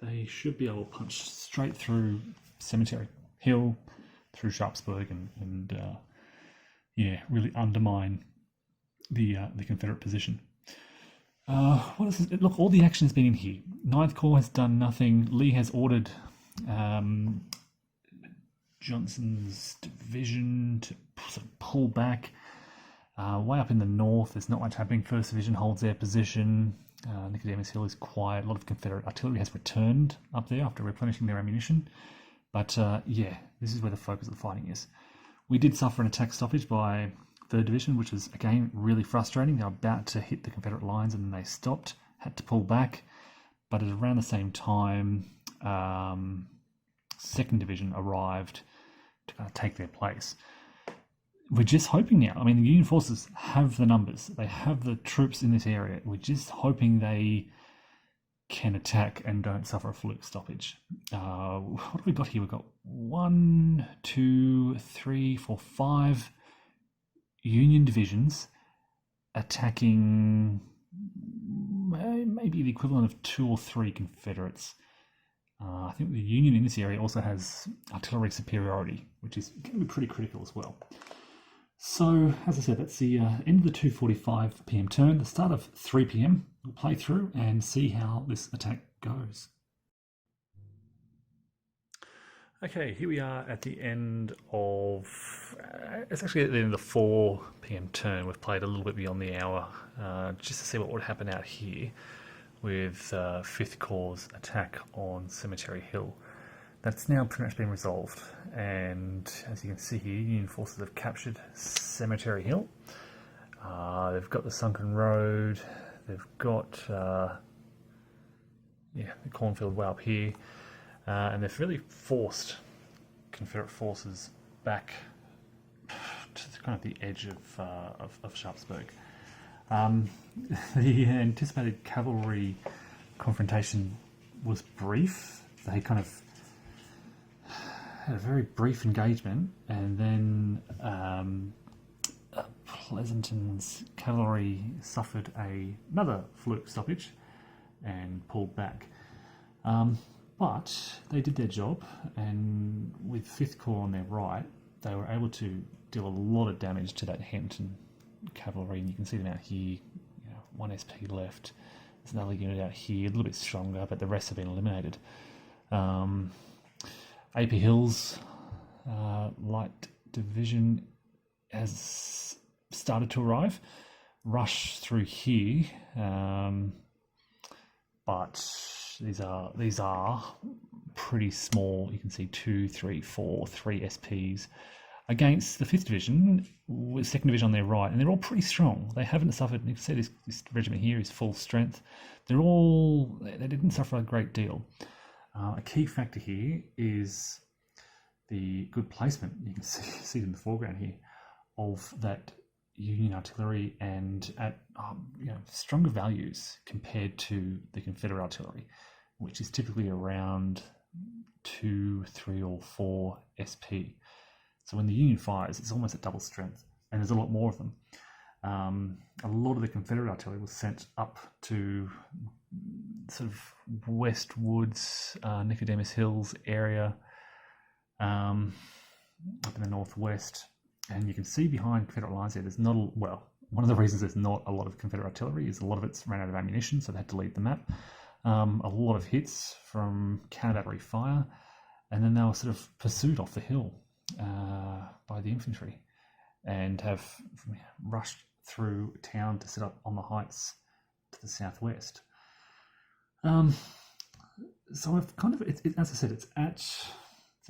they should be able to punch straight through Cemetery Hill, through Sharpsburg, and really undermine the Confederate position. What is this? Look, all the action has been in here. 9th Corps has done nothing. Lee has ordered Johnson's division to sort of pull back. Way up in the north, there's not much happening. 1st Division holds their position. Nicodemus Hill is quiet. A lot of Confederate artillery has returned up there after replenishing their ammunition. But this is where the focus of the fighting is. We did suffer an attack stoppage by 3rd Division, which was, again, really frustrating. They were about to hit the Confederate lines and then they stopped, had to pull back. But at around the same time, 2nd Division arrived to kind of take their place. We're just hoping now. I mean, the Union forces have the numbers. They have the troops in this area. We're just hoping they can attack and don't suffer a fluke stoppage. What have we got here? We've got 1, 2, 3, 4, 5 Union divisions attacking maybe the equivalent of 2 or 3 Confederates. I think the Union in this area also has artillery superiority, which is going to be pretty critical as well. So, as I said, that's the end of the 2:45 p.m. turn. The start of 3 p.m. We'll play through and see how this attack goes. Okay, here we are at the end of, it's actually at the end of the 4 p.m. turn. We've played a little bit beyond the hour, just to see what would happen out here with 5th Corps' attack on Cemetery Hill. That's now pretty much been resolved, and as you can see here, Union forces have captured Cemetery Hill. They've got the sunken road, they've got the cornfield way up here, and they've really forced Confederate forces back to kind of the edge of Sharpsburg. The anticipated cavalry confrontation was brief. They kind of had a very brief engagement, and then Pleasanton's cavalry suffered another fluke stoppage and pulled back. But they did their job, and with 5th Corps on their right, they were able to deal a lot of damage to that Hampton cavalry, and you can see them out here, 1 SP left. There's another unit out here, a little bit stronger, but the rest have been eliminated. AP Hill's light division has started to arrive, rush through here, but these are pretty small. You can see 2, 3, 4, 3 SPs against the 5th Division, with 2nd Division on their right, and they're all pretty strong. They haven't suffered. You can see this regiment here is full strength. They didn't suffer a great deal. A key factor here is the good placement, you can see it in the foreground here, of that Union artillery, and at stronger values compared to the Confederate artillery, which is typically around 2, 3, or 4 SP. So when the Union fires, it's almost at double strength, and there's a lot more of them. A lot of the Confederate artillery was sent up to sort of West Woods, Nicodemus Hills area, up in the northwest. And you can see behind Confederate lines there, there's not, one of the reasons there's not a lot of Confederate artillery is a lot of it's ran out of ammunition, so they had to leave the map. A lot of hits from counter-battery fire, and then they were sort of pursued off the hill by the infantry, and have rushed through town to set up on the heights to the southwest. So I've kind of, as I said, it's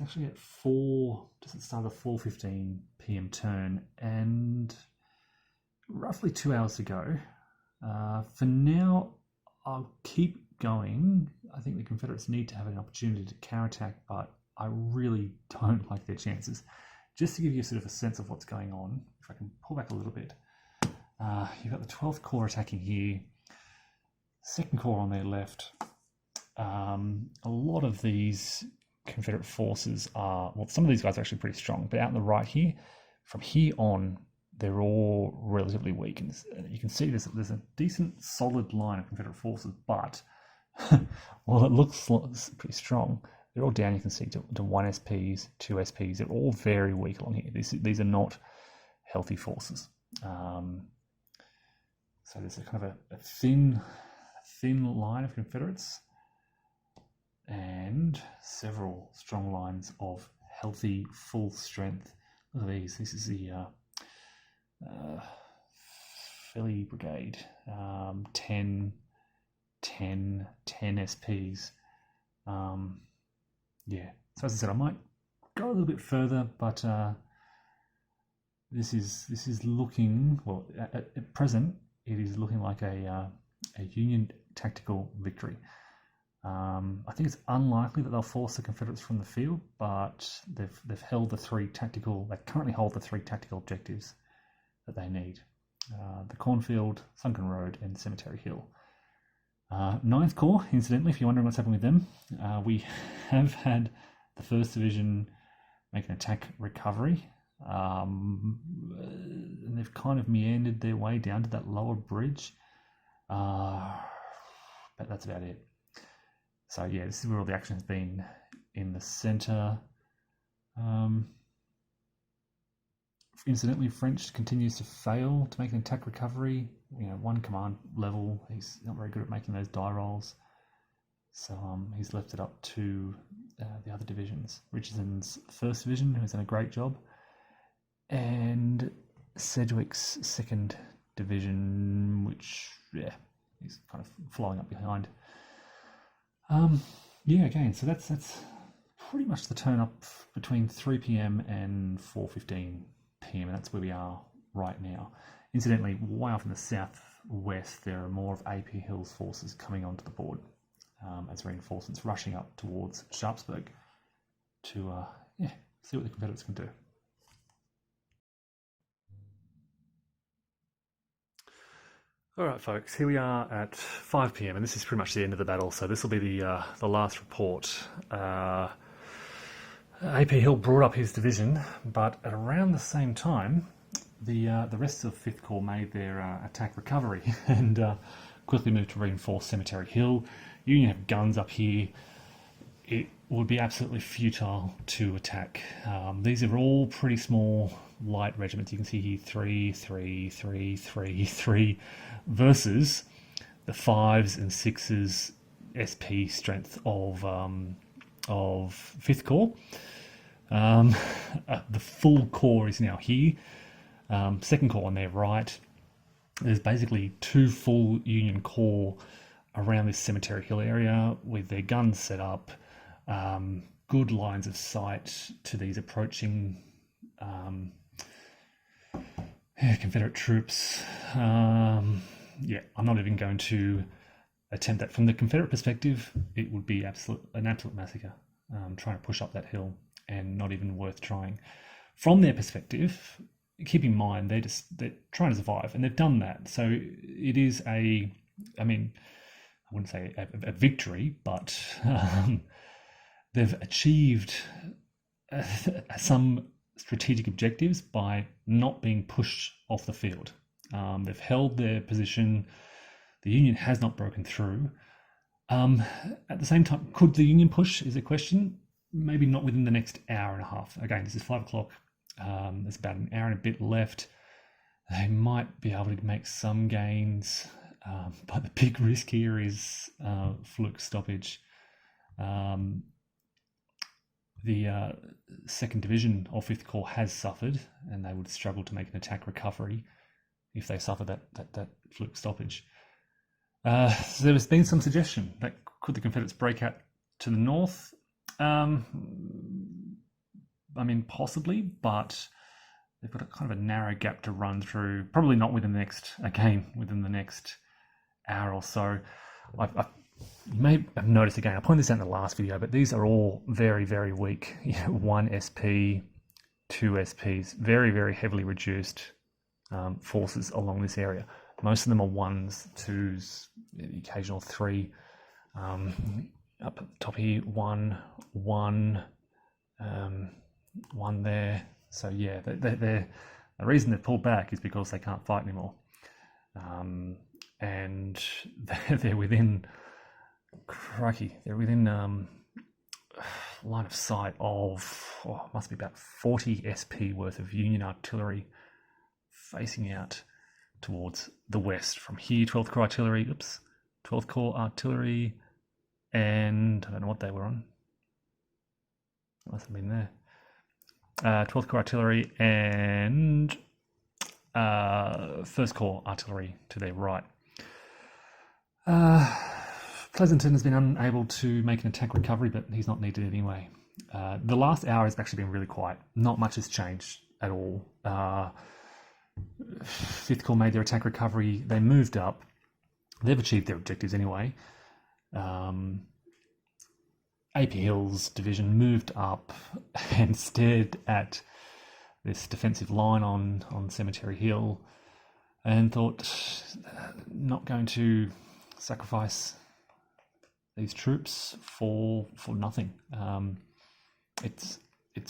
actually at 4, just at the start of the 4:15 p.m. turn, and roughly 2 hours to go. For now, I'll keep going. I think the Confederates need to have an opportunity to counterattack, but I really don't like their chances. Just to give you sort of a sense of what's going on, if I can pull back a little bit, you've got the 12th Corps attacking here, 2nd Corps on their left. A lot of these Confederate forces are, some of these guys are actually pretty strong, but out on the right here, from here on, they're all relatively weak. And you can see there's a decent solid line of Confederate forces, but while it looks pretty strong, they're all down, you can see, to 1 SPs, 2 SPs. They're all very weak along here. These are not healthy forces. So there's a kind of a thin line of Confederates, and several strong lines of healthy, full strength. Look at these. This is the Philly Brigade, 10 SPs. So as I said, I might go a little bit further, but this is looking, at present, it is looking like a Union tactical victory. I think it's unlikely that they'll force the Confederates from the field, but they've held they currently hold the 3 tactical objectives that they need. The Cornfield, Sunken Road, and Cemetery Hill. 9th Corps, incidentally, if you're wondering what's happening with them, we have had the 1st Division make an attack recovery, and they've kind of meandered their way down to that lower bridge, but that's about it. So yeah, this is where all the action has been, in the centre. Incidentally, French continues to fail to make an attack recovery. 1 command level, he's not very good at making those die rolls. So he's left it up to the other divisions. Richardson's 1st Division, who's done a great job, and Sedgwick's 2nd Division, which, he's kind of flying up behind. Again, so that's pretty much the turn up between 3 p.m. and 4:15 p.m. and that's where we are right now. Incidentally, way off in the southwest, there are more of AP Hill's forces coming onto the board as reinforcements rushing up towards Sharpsburg to see what the Confederates can do. All right, folks, here we are at 5 p.m. and this is pretty much the end of the battle, so this will be the last report. AP Hill brought up his division, but at around the same time, the rest of 5th Corps made their attack recovery and quickly moved to reinforce Cemetery Hill. Union have guns up here. It would be absolutely futile to attack. These are all pretty small, light regiments. You can see here 3, 3, 3, 3, 3 versus the 5s and 6s SP strength of 5th Corps. The full corps is now here. 2nd Corps on their right. There's basically 2 full Union corps around this Cemetery Hill area with their guns set up. Good lines of sight to these approaching Confederate troops. I'm not even going to attempt that. From the Confederate perspective, it would be an absolute massacre trying to push up that hill. and not even worth trying. From their perspective, keep in mind they're trying to survive, and they've done that. So it is I wouldn't say a victory, but they've achieved some strategic objectives by not being pushed off the field. They've held their position. The Union has not broken through. At the same time, could the Union push is a question. Maybe not within the next hour and a half. Again, this is 5 o'clock. There's about an hour and a bit left. They might be able to make some gains, but the big risk here is fluke stoppage. The 2nd Division of 5th Corps has suffered, and they would struggle to make an attack recovery if they suffer that fluke stoppage. So there's been some suggestion that could the Confederates break out to the north? Possibly, but they've got a kind of a narrow gap to run through. Probably not within the next hour or so. You may have noticed again, I pointed this out in the last video, but these are all very, very weak. 1 SP, 2 SPs, very, very heavily reduced forces along this area. Most of them are 1s, 2s, the occasional 3. Up at the top here, 1 there. So yeah, the reason they've pulled back is because they can't fight anymore. And they're within, they're within line of sight of, must be about 40 SP worth of Union artillery facing out towards the west. From here, 12th Corps Artillery, 12th Corps Artillery, and I don't know what they were on. It must have been there. 12th Corps Artillery and 1st Corps Artillery to their right. Pleasanton has been unable to make an attack recovery, but he's not needed anyway. The last hour has actually been really quiet. Not much has changed at all. 5th Corps made their attack recovery. They moved up. They've achieved their objectives anyway. AP Hill's division moved up and stared at this defensive line on Cemetery Hill and thought, not going to sacrifice these troops for nothing. It's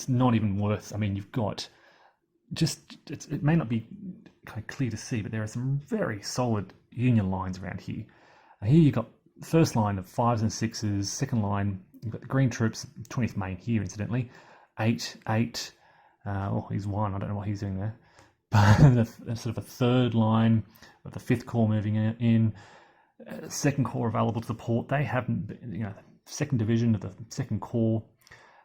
not even worth. You've got it may not be kind of clear to see, but there are some very solid Union lines around here. Here you've got the first line of 5s and 6s, second line, you've got the Green Troops, 20th Main here, incidentally, 8, he's 1, I don't know what he's doing there. But sort of a third line of the 5th Corps moving in, 2nd Corps available to support. They haven't, the 2nd Division of the 2nd Corps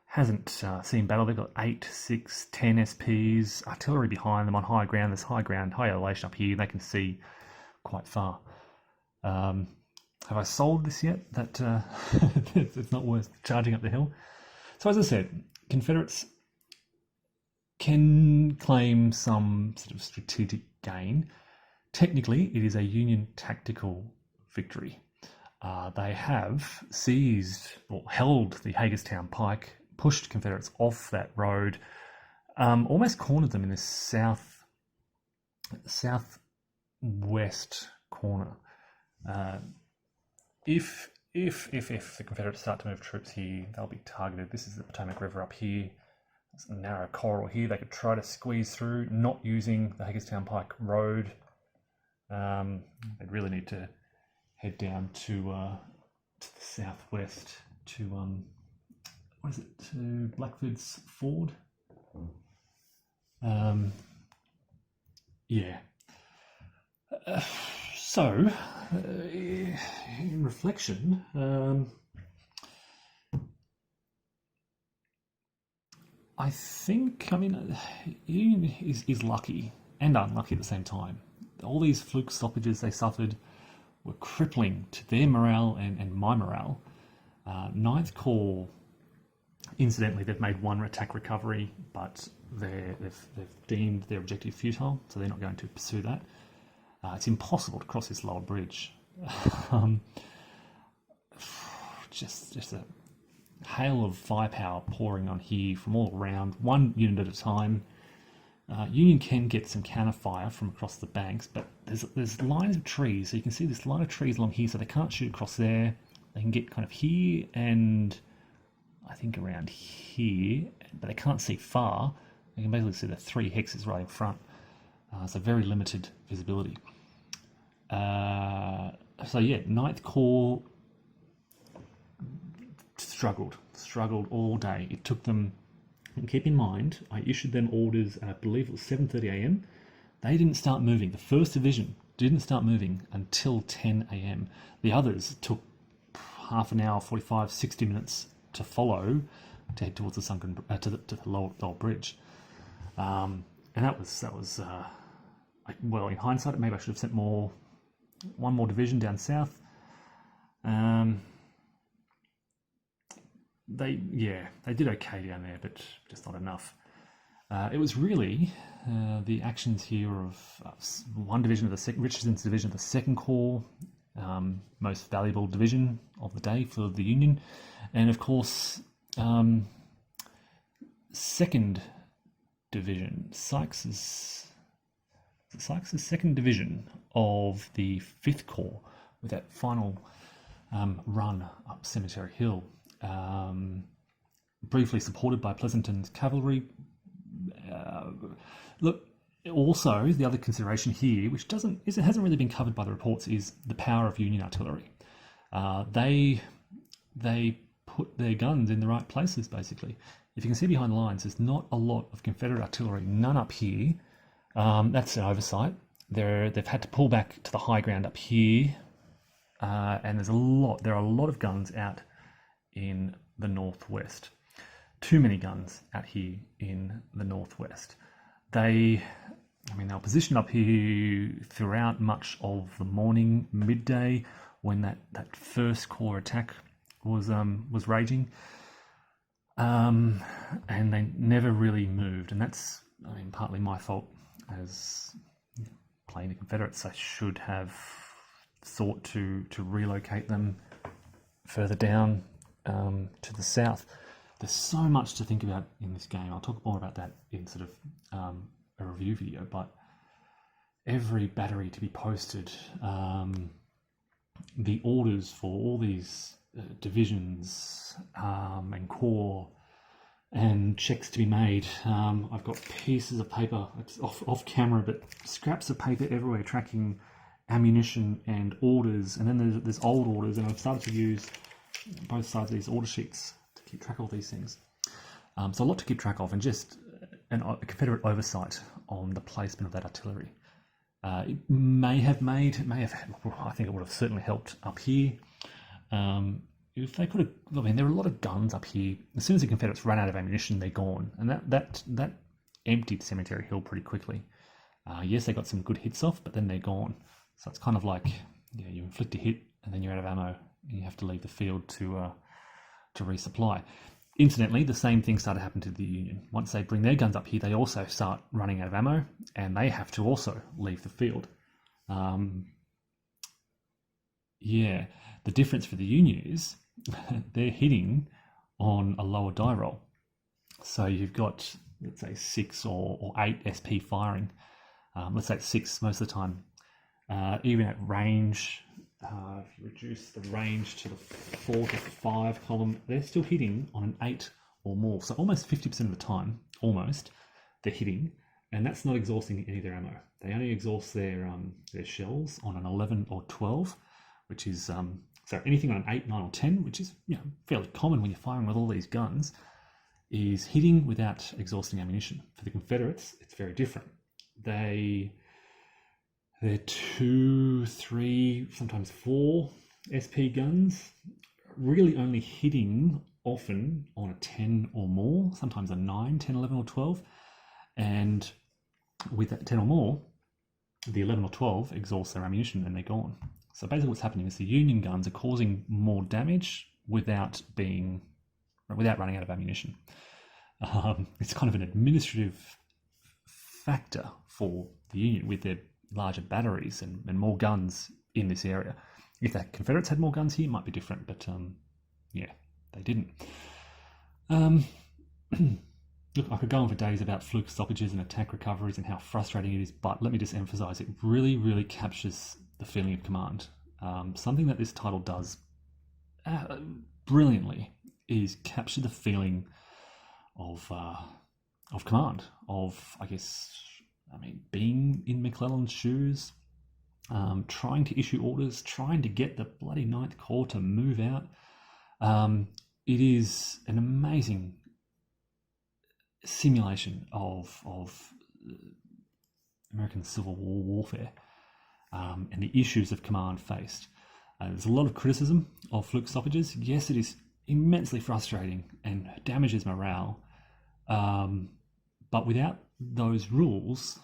hasn't seen battle. They've got 8, 6, 10 SPs, artillery behind them on high ground. There's high ground, high elevation up here. They can see quite far. Have I sold this yet? That it's not worth charging up the hill. So as I said, Confederates can claim some sort of strategic gain. Technically, it is a Union tactical victory. They have seized or held the Hagerstown Pike, pushed Confederates off that road, almost cornered them in this southwest corner. If the Confederates start to move troops here, they'll be targeted. This is the Potomac River up here. There's a narrow corridor here. They could try to squeeze through, not using the Hagerstown Pike Road. They'd really need to head down to the southwest to to Blackford's Ford. So, in reflection, I think, Union is lucky and unlucky at the same time. All these fluke stoppages they suffered were crippling to their morale and my morale. 9th Corps, incidentally, they've made 1 attack recovery, but they've deemed their objective futile, so they're not going to pursue that. It's impossible to cross this lower bridge. Just hail of firepower pouring on here from all around, one unit at a time. Union can get some counter fire from across the banks, but there's lines of trees, so you can see this line of trees along here, so they can't shoot across there. They can get kind of here and I think around here, but they can't see far. You can basically see the 3 hexes right in front, so very limited visibility. So yeah, 9th Corps struggled all day. It took them, and keep in mind, I issued them orders at, I believe it was 7:30 a.m. They didn't start moving. The 1st Division didn't start moving until 10 a.m. The others took half an hour, 45, 60 minutes to follow to head towards the sunken to the lower bridge. And that was well, in hindsight, maybe I should have sent one more division down south. They did okay down there, but just not enough. It was really the actions here of one division of the Richardson's division of the 2nd Corps, most valuable division of the day for the Union, and of course 2nd Division, Sykes's 2nd Division of the 5th Corps, with that final run up Cemetery Hill. Briefly supported by Pleasanton's cavalry. Look, also the other consideration here, which hasn't really been covered by the reports, is the power of Union artillery. They put their guns in the right places, basically. If you can see behind the lines, there's not a lot of Confederate artillery, none up here. That's an oversight. They've had to pull back to the high ground up here, and there are a lot of guns out in the northwest. Too many guns out here in the northwest. They were positioned up here throughout much of the morning, midday, when that 1st Corps attack was raging, and they never really moved. And that's, partly my fault as playing the Confederates. I should have thought to relocate them further down to the south. There's so much to think about in this game. I'll talk more about that in sort of a review video, but every battery to be posted, the orders for all these divisions and corps, and checks to be made. I've got pieces of paper, it's off camera, but scraps of paper everywhere tracking ammunition and orders, and then there's old orders, and I've started to use both sides of these order sheets to keep track of all these things. So a lot to keep track of, and just a Confederate oversight on the placement of that artillery. I think it would have certainly helped up here. If they could have, there were a lot of guns up here. As soon as the Confederates ran out of ammunition, they're gone, and that emptied Cemetery Hill pretty quickly. Yes, they got some good hits off, but then they're gone. So it's kind of like, you inflict a hit and then you're out of ammo, and you have to leave the field to resupply. Incidentally, the same thing started to happen to the Union. Once they bring their guns up here, they also start running out of ammo, and they have to also leave the field. The difference for the Union is they're hitting on a lower die roll. So you've got, let's say, 6 or 8 SP firing. Let's say 6 most of the time. Even at range, if you reduce the range to the 4 to 5 column, they're still hitting on an 8 or more. So almost 50% of the time, they're hitting, and that's not exhausting any of their ammo. They only exhaust their shells on an 11 or 12, which is so anything on an 8, 9, or 10, which is fairly common when you're firing with all these guns, is hitting without exhausting ammunition. For the Confederates, it's very different. They're 2, 3, sometimes 4 SP guns, really only hitting often on a 10 or more, sometimes a 9, 10, 11, or 12. And with that 10 or more, the 11 or 12 exhaust their ammunition and they're gone. So basically what's happening is the Union guns are causing more damage without running out of ammunition. It's kind of an administrative factor for the Union with their larger batteries and more guns in this area. If the Confederates had more guns here, it might be different, but they didn't. Look, I could go on for days about fluke stoppages and attack recoveries and how frustrating it is, but let me just emphasize it really, really captures the feeling of command. Something that this title does brilliantly is capture the feeling of command, of, being in McClellan's shoes, trying to issue orders, trying to get the bloody Ninth Corps to move out. It is an amazing simulation of American Civil War warfare and the issues of command faced. There's a lot of criticism of fluke stoppages. Yes, it is immensely frustrating and damages morale, but without those rules,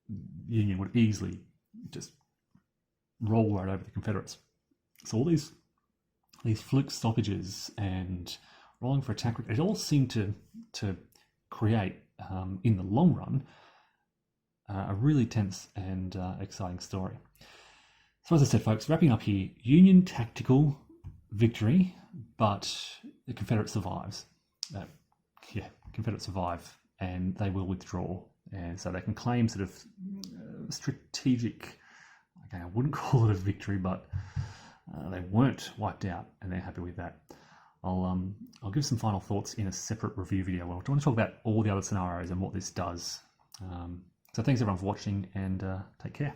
the Union would easily just roll right over the Confederates. So all these fluke stoppages and rolling for attack, it all seemed to create, in the long run, a really tense and exciting story. So as I said, folks, wrapping up here, Union tactical victory, but the Confederate survives. Confederate survive, and they will withdraw. And so they can claim sort of strategic, I wouldn't call it a victory, but they weren't wiped out, and they're happy with that. I'll give some final thoughts in a separate review video. I want to talk about all the other scenarios and what this does. So thanks everyone for watching, and take care.